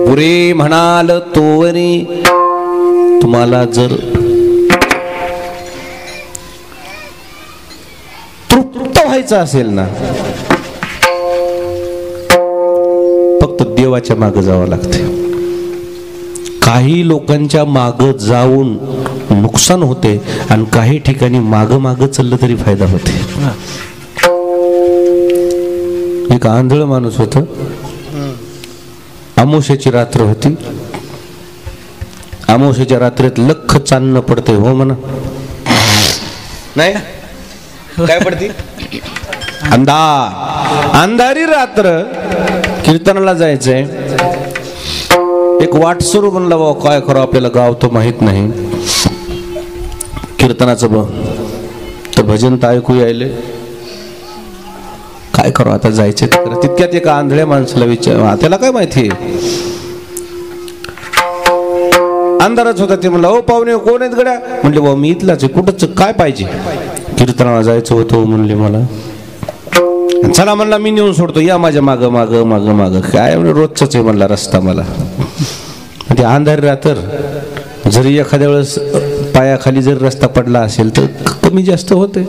[SPEAKER 1] पुरे म्हणाल तोवरी. तुम्हाला जर तृप्त व्हायचं असेल ना, फक्त देवाच्या मागे जावं लागते. काही लोकांच्या मागे जाऊन नुकसान होते आणि काही ठिकाणी माग चाललं तरी फायदा होते. एक आंधळ माणूस होत, अमावस्येची रात्र होती. अमावस्येच्या रात्रीत लख चांदणं पडते. हो म्हणा, नाही काय पडती? अंधारी रात्र. कीर्तनाला जायचंय. एक वाटसरू म्हणला, बाबा काय करू, आपल्याला गाव तो माहित नाही. कीर्तनाचं तर भजन तर ऐकू यायले, काय करू आता, जायचे तितक्यात एका आंधळ्या माणसाला विचार, त्याला काय माहिती अंधारच होता. ते म्हणलं, ओ पाहुणे कोण आहेत गड्या? म्हणले, बाबा मी इथलाच आहे. कुठंच, काय पाहिजे? कीर्तनाला जायचं होतं म्हणले मला. चला म्हणला, मी नेऊन सोडतो, या माझ्या माग माग माग माग. काय रोजच आहे म्हणला रस्ता मला. ते अंधारी रात्र, जरी एखाद्या वेळेस पायाखाली जर रस्ता पडला असेल तर कमी जास्त होते.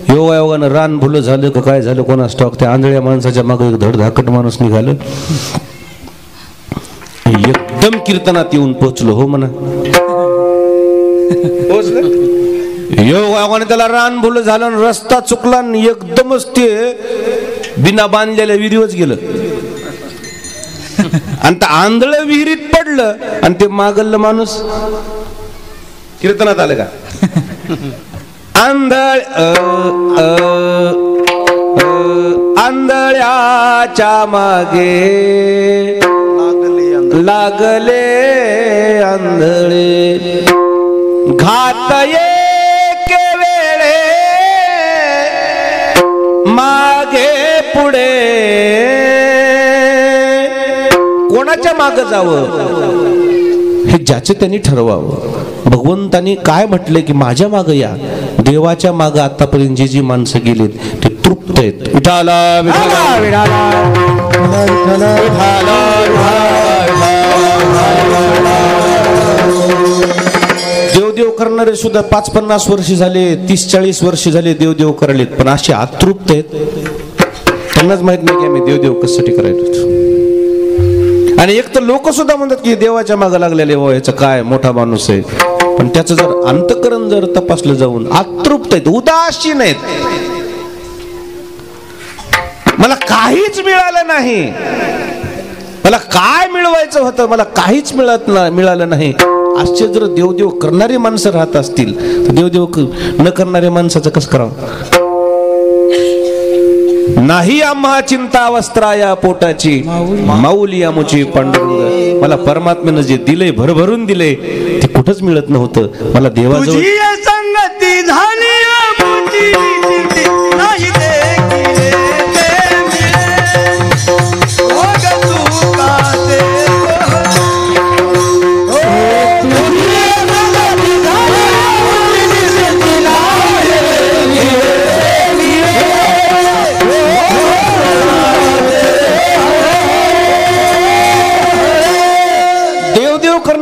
[SPEAKER 1] योगायोगानं रान भुलं झालं का काय झालं कोणास ठाऊक. त्या आंधळ्या माणसाच्या मागे एक धडधाकट माणूस निघालं. एकदम कीर्तनात येऊन पोचलो. हो म्हणा, योगायोगाने त्याला रान भुलं झालं, रस्ता चुकला, एकदमच ते बिना बांधलेल्या विहिरीवच गेलं आणि त्या आंधळ विहिरीत पडलं. आणि ते मागलं माणूस कीर्तनात आलं का? आंधळ्याच्या मागे लागले आंधळे, घात एक वेळे मागे पुढे. कोणाच्या मागे जावं हे ज्याचे त्यांनी ठरवावं. भगवंतानी काय म्हटलंय की माझ्या मागे या. देवाच्या मागे आतापर्यंत जी माणसं गेलीत ते तृप्त आहेत. विठाला विठाला विठाला देवदेव करणारे सुद्धा 5-50 वर्ष झाले, 30-40 वर्ष झाले देवदेव करलेत, पण असे अतृप्त आहेत. त्यांनाच माहित नाही की आम्ही देवदेव कशासाठी करायचो. आणि एक तर लोक सुद्धा म्हणतात की देवाच्या मागे लागलेले याचं काय मोठा माणूस आहे, पण त्याचं जर अंतःकरण जर तपासलं जाऊन अतृप्त आहेत, उदासीन आहेत. मला काहीच मिळालं नाही, मला काय मिळवायचं होतं मला काहीच मिळालं नाही. असे जर देवदेव करणारी माणसं राहत असतील तर देवदेव न करणाऱ्या माणसाचं कसं करावं? नाही आम्हा चिंता वस्त्राया पोटाची, माऊली आमुची पांडुरंग. मला परमात्म्यानं जे दिले भरभरून दिले ते कुठंच मिळत नव्हतं. मला देवाजवळ
[SPEAKER 2] संगती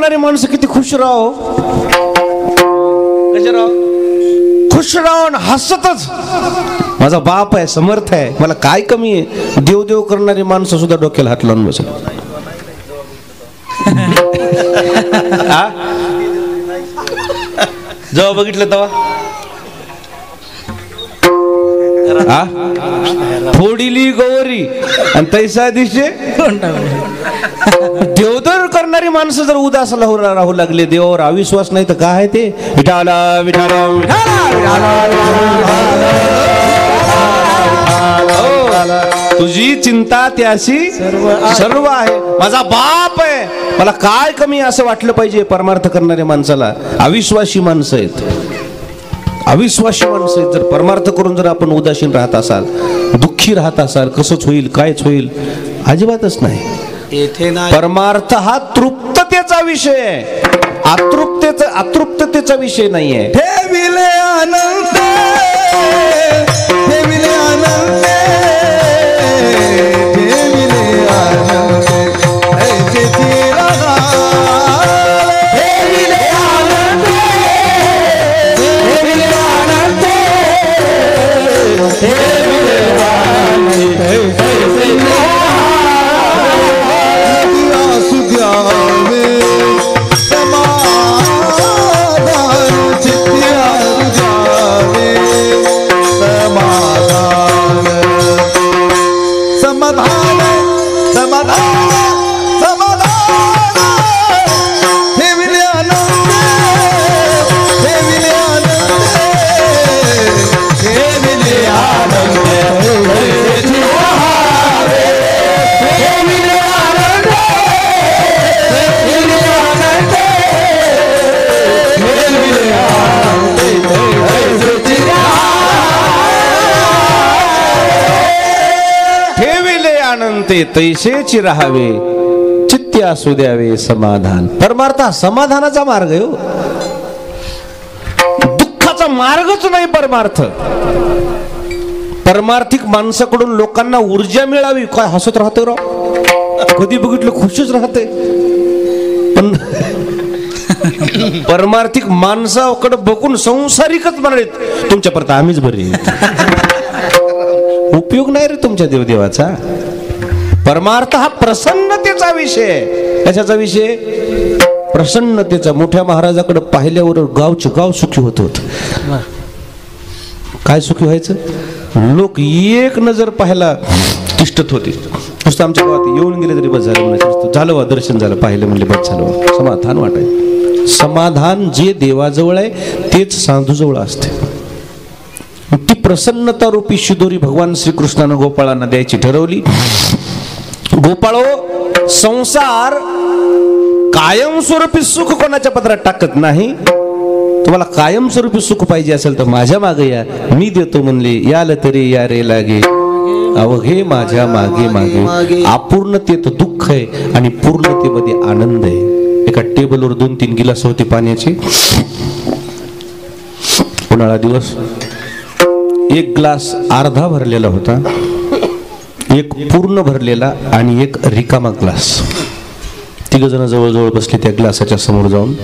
[SPEAKER 1] करणारी माणसं किती खुश राहो, कसे राहो, खुश राहो आणि हसतच. माझा बाप आहे, समर्थ आहे, मला काय कमी आहे. देव देव करणारी माणसं सुद्धा डोक्याला हात लावून बसेल. जेव्हा बघितलं तेव्हा फोडीली गौरी आणि तैसा दिशे. देवदर करणारी माणसं जर उदास राहू लागले, देवावर अविश्वास नाही तर काय ते. विठाला विठाला तुझी चिंता त्याशी सर्व आहे. माझा बाप आहे, मला काय कमी असं वाटलं पाहिजे. परमार्थ करणाऱ्या माणसाला अविश्वासी माणसं आहेत, अविश्वासी माणसं आहेत. जर परमार्थ करून जर आपण उदासीन राहत असाल, दुःखी राहत असाल, कसंच होईल कायच होईल, अजिबातच नाही. परमार्थ हा तृप्ततेचा विषय आहे, अतृप्ततेचा विषय नाहीये.
[SPEAKER 3] ठेविले आनंद, ठेविले आनंद, ठेविले आनंद, ऐसे तेरा ठेविले आनंद, ठेविले आनंद, ठेविले आनंद, असू द्यावे
[SPEAKER 1] तैसेची राहावे, चित्ती असू द्यावे समाधान. परमार्थ समाधानाचा मार्ग आहे, दुःखाचा मार्गच नाही परमार्थ. परमार्थिक माणसाकडून लोकांना ऊर्जा मिळावी. काय हसत राहते राव, कधी बघितलं खुशच राहते. पण परमार्थिक माणसाकडे बघून संसारिकच म्हणालेत तुमच्यापर्यंत आम्हीच बरे. उपयोग नाही रे तुमच्या देवदेवाचा. परमार्थ हा प्रसन्नतेचा विषय. कशाचा विषय? प्रसन्नतेचा. मोठ्या महाराजाकडे पाहिल्यावर गावचे गाव सुखी होत होत. काय सुखी व्हायचं? लोक एक नजर पाहायला तिष्ठत होते. नुसतं आमच्या गावात येऊन गेले तरी बस झालं, झालं वा दर्शन झालं, पाहिलं म्हणले बस झालं, समाधान वाटाय. समाधान जे देवाजवळ आहे तेच साधूजवळ असते. ती प्रसन्नता रूपी शिदोरी भगवान श्रीकृष्णानं गोपाळांना द्यायची ठरवली. गोपाळो, संसार कायमस्वरूपी सुख कोणाच्या पदरात टाकत नाही. तुम्हाला कायमस्वरूपी सुख पाहिजे असेल तर माझ्या मागे या, मी देतो म्हणले. याल तरी या रे लागे अवघे माझ्या मागे मागे. अपूर्णतेत दुःख आहे आणि पूर्णतेमध्ये आनंद आहे. एका टेबलवर 2-3 गिलास होते पाण्याचे. उन्हाळा दिवस. एक ग्लास अर्धा भरलेला होता, एक पूर्ण भरलेला आणि एक रिकामा ग्लास. 3 जण जवळजवळ बसले त्या ग्लासाच्या समोर जाऊन.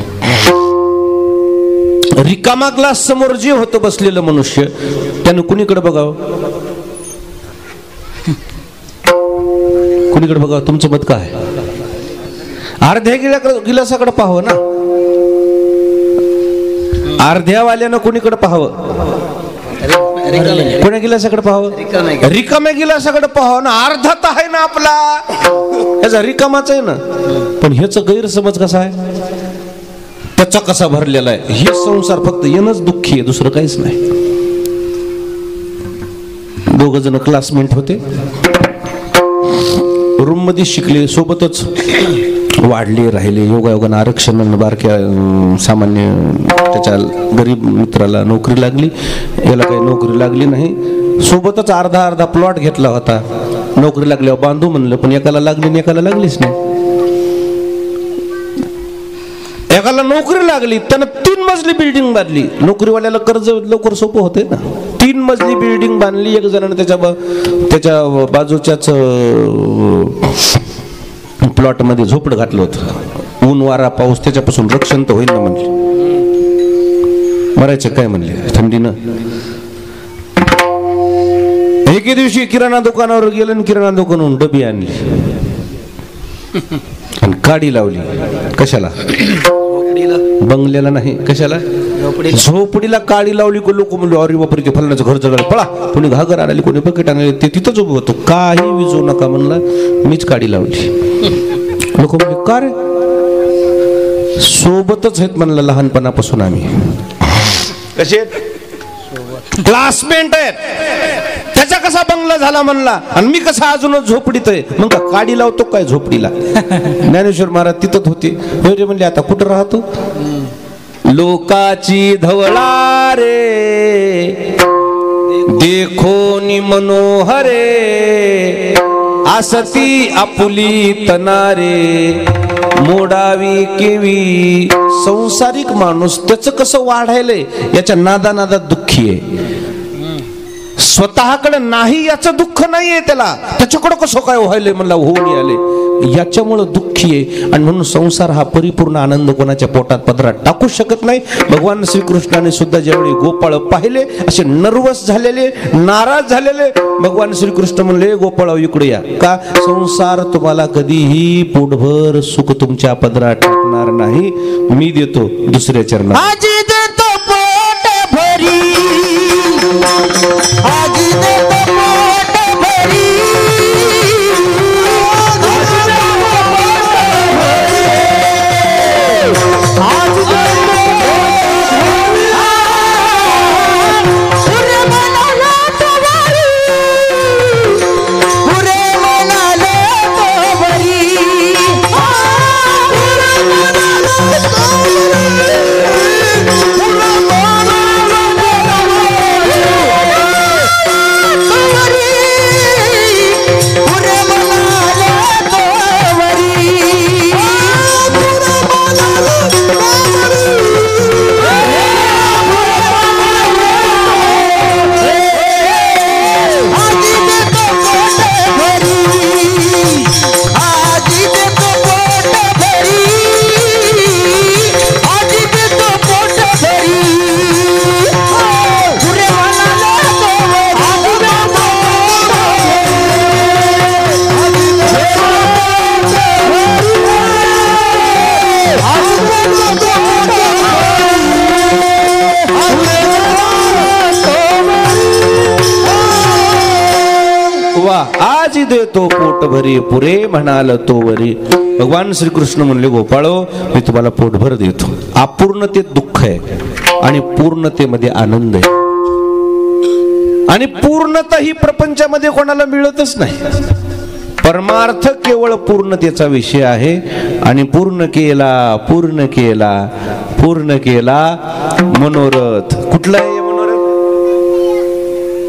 [SPEAKER 1] रिकामा ग्लास समोर जे होतं बसलेलं मनुष्य, त्यानं कुणीकडे बघावं? कुणीकडे बघावं? तुमचं मत काय? अर्ध्या गिलासाकडे पाहावं ना. अर्ध्या वाल्यानं कुणीकडे पाहावं? कोण्या गिलासाकडे पाहावं? रिकाम्या गिलासाकडे पाहावं ना. अर्धा तर आहे ना आपला, ह्याचा रिकामाच आहे ना. पण ह्याचा गैरसमज कसा आहे? त्याचा कसा भरलेला आहे? हे संसार फक्त येणंच दुःखी आहे, दुसरं काहीच नाही. 2 जण क्लासमेट होते, रूम मध्ये शिकले, सोबतच वाढले राहिले. योगायोगानं आरक्षण बारक्या सामान्य त्याच्या गरीब मित्राला नोकरी लागली, याला काही नोकरी लागली नाही. सोबतच अर्धा प्लॉट घेतला होता. नोकरी लागल्यावर बांधू म्हणलं, पण एकाला लागली आणि एकाला लागलीच नाही. एकाला नोकरी लागली, त्यानं 3 मजली बिल्डिंग बांधली. नोकरीवाल्याला कर्ज लवकर सोपं होते ना. 3 मजली बिल्डिंग बांधली. एक जणांना त्याच्या बाजूच्याच प्लॉट मध्ये झोपड घातलं होतं. ऊन वारा पाऊस त्याच्यापासून रक्षण तर होईल ना म्हणले. मरायचं काय म्हणले थंडीनं. एके दिवशी किराणा दुकानावर गेलं आणि किराणा दुकानावरून डबी आणली आणि काडी लावली. कशाला? बंगल्याला नाही, कशाला? झोपडीला काडी लावली. लोक म्हणले अरे बापरे ते फलनाचं घर जगलं, पळा. कोणी घागर आणली, कोणी बकेट आणले, ते तिथंच उभं होतं. काही विजू नका म्हणला, मीच काडी लावली. लोक म्हणले का रे? सोबतच आहेत म्हणलं लहानपणापासून आम्ही. कसे? क्लासमेट आहेत. त्याचा कसा बंगला झाला म्हणला आणि मी कसा अजूनच झोपडीत आहे. मग का काडी लावतो काय झोपडीला? ज्ञानेश्वर महाराज तिथंच होते. म्हणले आता कुठं राहतो? लोकाची धवळा रे देखोनी मनोहरे आसती आपुली तनारे मोडावी केवी. संसारिक माणूस त्याचं कसं वाढायलंय याच्या नादानादात दुःखी आहे. स्वतःकडे नाही याचं दुःख नाहीये त्याला, त्याच्याकडे कसं काय व्हायलंय म्हणला होऊन आले याच्यामुळं दुःखी आहे. आणि म्हणून संसार हा परिपूर्ण आनंद कोणाच्या पोटात पदरात टाकू शकत नाही. भगवान श्रीकृष्णाने सुद्धा ज्यावेळी गोपाळ पाहिले असे नर्वस झालेले, नाराज झालेले, भगवान श्रीकृष्ण म्हणले गोपाळ इकडे या. का? संसार तुम्हाला कधीही पोटभर सुख तुमच्या पदरात टाकणार नाही. मी देतो दुसऱ्या चरणात.
[SPEAKER 3] आजी देतो पोट भरी, आजी देतो पोट भरी, आजी देतो पुरे मनाला तोवरी, पुरे मनाला तोवरी, पुरे मनाला तोवरी, पुरे मनाला
[SPEAKER 1] आज देतो पोट भरी पुरे म्हणाल तो वरी. भगवान श्रीकृष्ण म्हणले गोपाळो मी तुम्हाला पोटभर देतो. अपूर्णतेत दुःख आहे आणि पूर्णतेमध्ये आनंद आहे. आणि पूर्णता ही प्रपंचामध्ये कोणाला मिळतच नाही. परमार्थ केवळ पूर्णतेचा विषय आहे. आणि पूर्ण केला पूर्ण केला पूर्ण केला मनोरथ. कुठला आहे मनोरथ?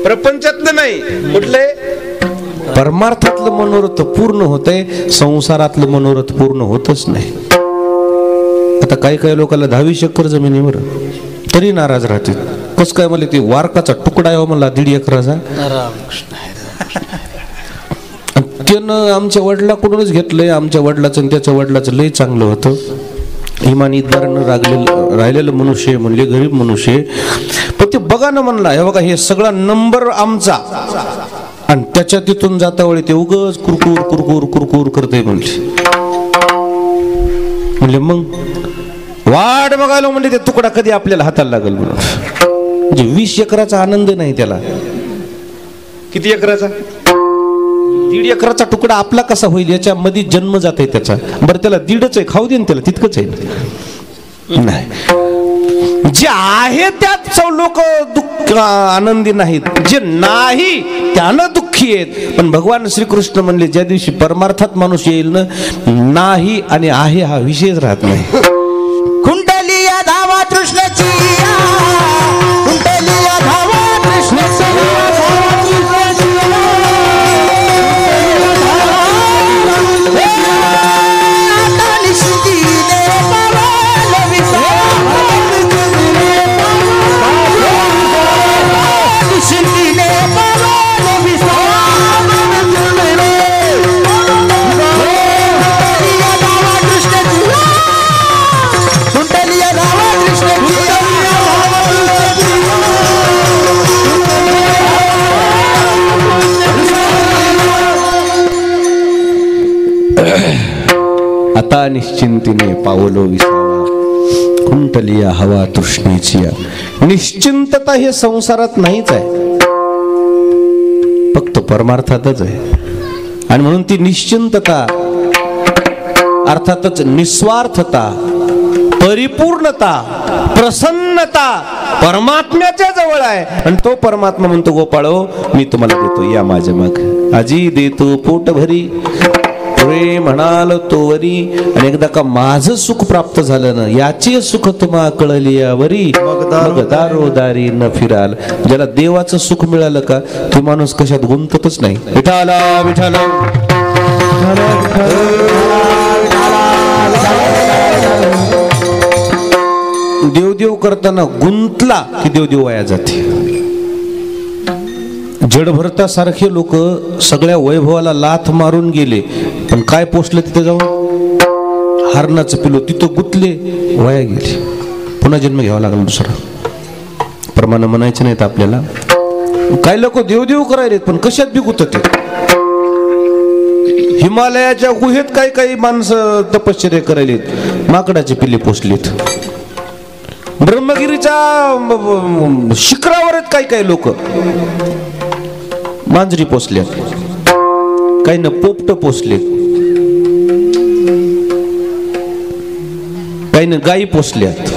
[SPEAKER 1] प्रपंचातलं नाही, कुठलंय? परमार्थातलं मनोरथ पूर्ण होतंय, संसारातलं मनोरथ पूर्ण होतच नाही. आता काही काही लोकांना 10 एकर जमिनीवर तरी नाराज राहते. कस काय? मला ते वारकाचा तुकडा आहे मला 1.5 एकराचा. त्यानं आमच्या वडिलाकडूनच घेतलंय. आमच्या वडिलाचं आणि त्याच्या वडिलाचं लय चांगलं होतं. इमानीदारानं राहिलेलं मनुष्य म्हणले, गरीब मनुष्य. पण ते बघा ना म्हणला, हे बघा हे सगळा नंबर आमचा आणि त्याच्या तिथून जाता वेळी ते उगच कुरकुर कुरकुर कुरकुर करते म्हणले मग वाट बघायला म्हणजे ते तुकडा कधी आपल्याला हाताला लागल म्हणून. म्हणजे 20 एकराचा आनंद नाही त्याला. किती एकराचा? 1.5 एकराचा तुकडा आपला कसा होईल याच्या मध्ये जन्म जात आहे त्याचा. बरं त्याला 1.5च आहे, खाऊ दे ना त्याला, तितकंच आहे. नाही, जे आहे त्यात लोक दुःख आनंदी नाहीत, जे नाही त्यानं दुःखी आहेत. पण भगवान श्रीकृष्ण म्हणले ज्या दिवशी परमार्थात माणूस येईल ना, नाही आणि आहे हा विषयच राहत नाही.
[SPEAKER 3] कुंडली या धावा कृष्णाची, कुंडली या धावा कृष्णाची,
[SPEAKER 1] आता निश्चिंतीने पावलो विसावा, कुंटलिया हवा तृष्णेची. निश्चिंतता हे संसारात नाहीच आहे, फक्त परमार्थातच आहे. आणि म्हणून ती निश्चिंतता अर्थातच निस्वार्थता, परिपूर्णता, प्रसन्नता परमात्म्याच्या जवळ आहे. आणि तो परमात्मा म्हणतो, गोपाळो मी तुम्हाला देतो, या माझ्या मग. आजी देतो पोट भरी, पुरे म्हणाल तोवरी. आणि एकदा का माझं सुख प्राप्त झालं ना, याचे सुख तुम्हा कळली यावरी, मग दारोदारी न फिराल. ज्याला देवाचं सुख मिळालं का, तो माणूस कशात गुंततच नाही. विठाला विठाला देवदेव करताना गुंतला की देवदेव वाया जाते. जडभरतासारखे लोक सगळ्या वैभवाला लाथ मारून गेले, पण काय पोचलं तिथे जाऊन? हरणाचं पिलो तिथं गुंतले, वाया गेले. पुन्हा जन्म घ्यावा लागला दुसरा. प्रमाण म्हणायचे नाहीत आपल्याला. काही लोक देवदेव करायलेत पण कशात बी गुंतत. हिमालयाच्या गुहेत काही काही माणसं तपश्चर्या करायलेत, माकडाचे पिल्ले पोचलेत. ब्रह्मगिरीच्या शिखरावर काही काही लोक मांजरी पोचल्यात, काही न पोपट पोचलेत, काही न गायी पोचल्यात.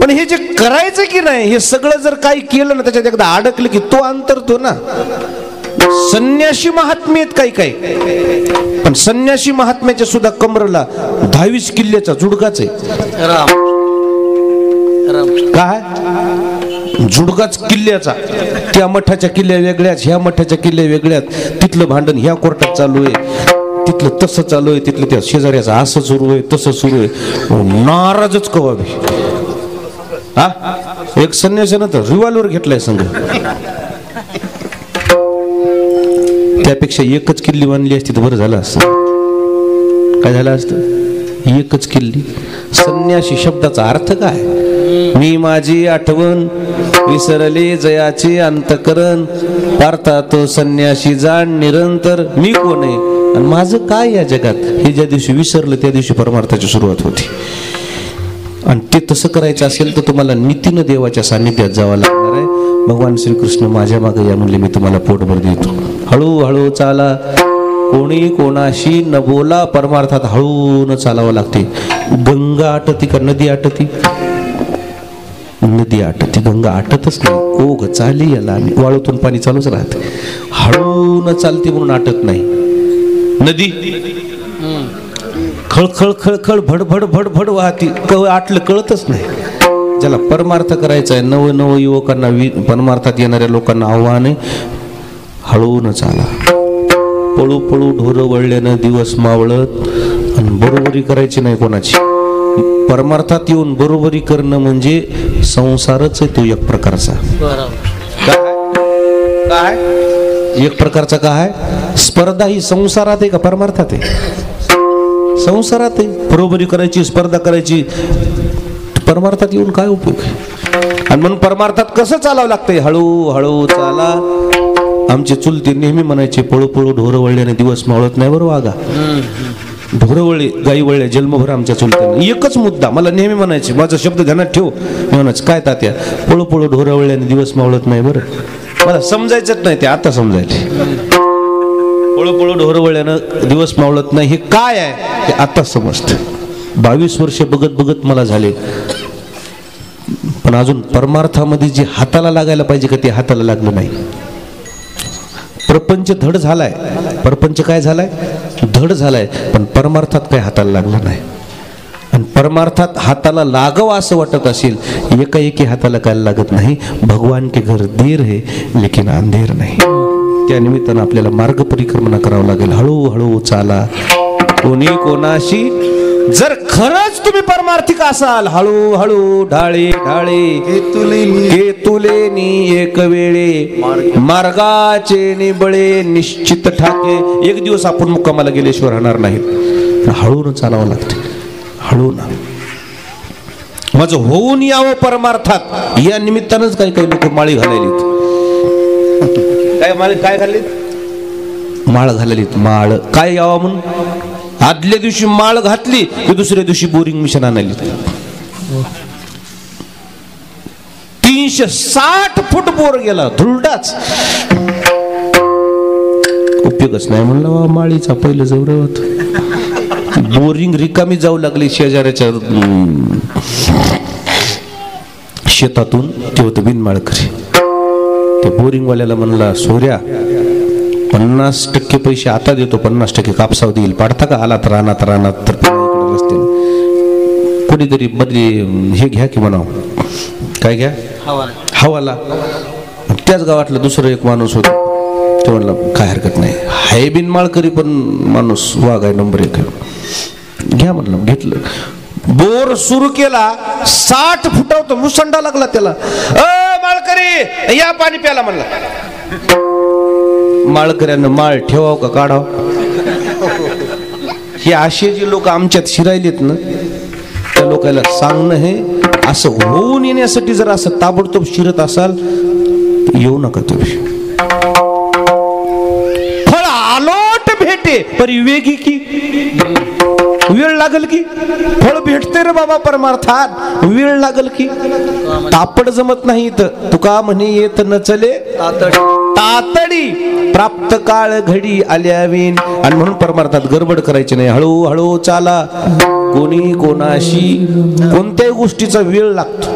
[SPEAKER 1] पण हे जे करायचं की नाही, हे सगळं जर काही केलं ना, त्याच्यात एकदा अडकलं की तो अंतरतो ना. संन्याशी महात्मे आहेत काही काही, पण संन्याशी महात्म्याच्या सुद्धा कमरला 22 किल्ल्याचा जुडगाच आहे. काय जुडगाच किल्ल्याचा. त्या मठाच्या किल्ल्या वेगळ्याच, ह्या मठाच्या किल्ल्या वेगळ्यात. तिथलं भांडण ह्या कोर्टात चालू आहे, तिथलं तसं चालू आहे, तिथलं त्या शेजाऱ्याचं असं सुरू आहे, तसं सुरू आहे. नाराजच कवाबी. हा, एक संन्यासानं तर रिव्हॉल्वर घेतलाय संघ. त्यापेक्षा एकच किल्ली बांधली असती तर बरं झालं असतं. काय झालं असतं? एकच किल्ली. संन्यासी शब्दाचा अर्थ काय? मी माझी आठवण विसरले जयाचे अंतकरण, पार्थात संन्यासी जाण निरंतर. मी कोण आहे आणि माझं काय या जगात, हे ज्या दिवशी विसरलं त्या दिवशी परमार्थाची सुरुवात होती. आणि ते तसं करायचं असेल तर तुम्हाला नीतीनं देवाच्या सान्निध्यात जावं लागणार आहे. भगवान श्रीकृष्ण माझ्या मागे या म्हणले, मी तुम्हाला पोटभर देतो. हळूहळू चाला, कोणी कोणाशी न बोला. परमार्थात हळून चालावं लागते. गंगा आटती का नदी आटती? नदी आटती, गंगा आटतच नाही. ओघ चाली याला, वाळूतून पाणी चालूच राहते. हळून चालते म्हणून आटत नाही. नदी खळखळ खळखळ भडभड भडभड वाहती, आटलं कळतच नाही. ज्याला परमार्थ करायचा आहे, नव नव युवकांना, परमार्थात येणाऱ्या लोकांना आव्हान आहे, हळून चाला. पळू पळू ढोर वळल्यानं दिवस मावळत. आणि बरोबरी करायची नाही कोणाची. परमार्थात येऊन बरोबरी करणं म्हणजे संसारच आहे तो एक प्रकारचा. काय एक प्रकारचा काय? स्पर्धा ही संसारात आहे का परमार्थात आहे? संसारात आहे. बरोबरी करायची, स्पर्धा करायची. परमार्थात येऊन काय उपयोग आहे? आणि म्हणून परमार्थात कसं चालावं लागतंय? हळू हळू चाला. आमचे चुलते नेहमी म्हणायचे, पळू पळू ढोर वळल्याने दिवस मावळत नाही. बरोबर वागा. ढोर वळले, गाई वळले, जन्मभर आमच्या चुलत्याने एकच मुद्दा मला नेहमी म्हणायचे. माझा शब्द ध्यानात ठेव. मी म्हणायचं, काय तात्या? पळू पळू ढोर वळल्याने दिवस मावळत नाही. बरं, मला समजायचंच नाही ते, आता समजायचे. पळू पळू ढोर वळल्यानं दिवस मावळत नाही हे काय आहे ते आता समजतं. 22 वर्ष बघत बघत मला झाले, पण अजून परमार्थामध्ये जे हाताला लागायला पाहिजे का ते हाताला लागलं नाही. प्रपंच धड झालाय, परपंच काय झालाय? धड झालाय, पण परमार्थात काय हाताला लागलं नाही. आणि परमार्थात हाताला लागावं असं वाटत असेल, एकाएकी हाताला काय लागत नाही. भगवान के घर देर है लेकिन अंधेर नाही. त्या निमित्तानं आपल्याला मार्ग परिक्रमणा करावं लागेल. हळूहळू चाला. कोणी कोणाशी जर खरंच तुम्ही परमार्थिक असाल, हळूहळू ढाळे ढाळे केतुलेनी एक वेळे मार्गाचे निबळे निश्चित ठाके. एक दिवस आपण मुक्कामाला गेल्याशिवाय राहणार नाहीत. हळून चालावं लागते. हळून माझं होऊन यावं परमार्थात. या निमित्तानंच काही काही लोक माळी घालायलीत. काय माळी काय घाललीत? माळ घाललीत. माळ काय यावा म्हणून आदल्या दिवशी माळ घातली की दुसऱ्या दिवशी बोरिंग मिशन आणली. 360 फूट बोर गेला धुरडाच. उपयोगच नाही म्हणलं वा माळीचा. पहिलं जवळ होत बोरिंग रिकामी जाऊ लागली शेजाऱ्याच्या शेतातून. ते होतं बिनमाळकरी. ते बोरिंगवाल्याला म्हणला सोऱ्या 50% पैसे आता देतो, 50% कापसावर देईल, पाडता का? आला तर रानात तर रस्त्याने कोणीतरी बदली हे घ्या की म्हणाव. काय घ्या? हवाला. त्याच गावातला दुसरं एक माणूस होता. ते म्हणलं काय हरकत नाही, हाय बिनमाळकरी पण माणूस वाघ आहे, नंबर 1 घ्या म्हणलं. घेतलं. बोर सुरू केला. 60 फुटावर मुसंडा लागला त्याला. माळकरी या पाणी प्याला म्हणला. माळकऱ्यानं माळ ठेवाव का काढाव? हे असे जे लोक आमच्यात शिरायलेत ना, त्या लोकांना सांगणं हे असं होऊन येण्यासाठी जर असं ताबडतोब शिरत असाल तर येऊ नका तुम्ही. फळ आलोट भेटे पर विवेकी की वेळ लागल की. फळ भेटते रे बाबा परमार्थात, वेळ लागल की. तापड जमत नाही तर तुका म्हणे येत न चले तातडी. प्राप्त काळ घडी आल्यावीन. आणि म्हणून परमार्थात गडबड करायची नाही, हळूहळू चाला. कोणी कोणाशी कोणत्याही गोष्टीचा वेळ लागतो.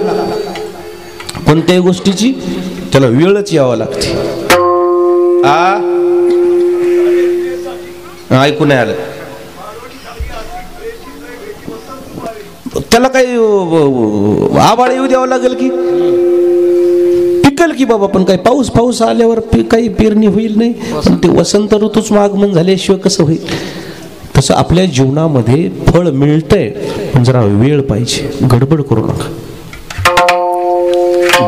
[SPEAKER 1] कोणत्याही गोष्टीची त्याला वेळच यावा लागते. ऐकू नाही आलं. त्याला काही आबाळ येऊ द्यावं लागेल की पिकल की बाबा. पण काही पाऊस आल्यावर काही पेरणी होईल नाही. पण ते वसंत ऋतूच आगमन झाल्याशिवाय कसं होईल? तसं आपल्या जीवनामध्ये फळ मिळतंय, पण जरा वेळ पाहिजे. गडबड करू नका.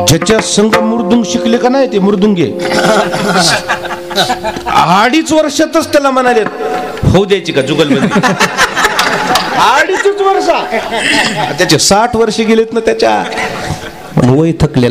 [SPEAKER 1] ज्याच्या संग मृदुंग शिकले का नाही ते मृदुंगे 2.5 वर्षातच त्याला म्हणाले होऊ द्यायची का जुगलबंदी. 2.5 वर्ष. त्याचे 60 वर्ष गेलेत ना त्याच्या. वय थकले.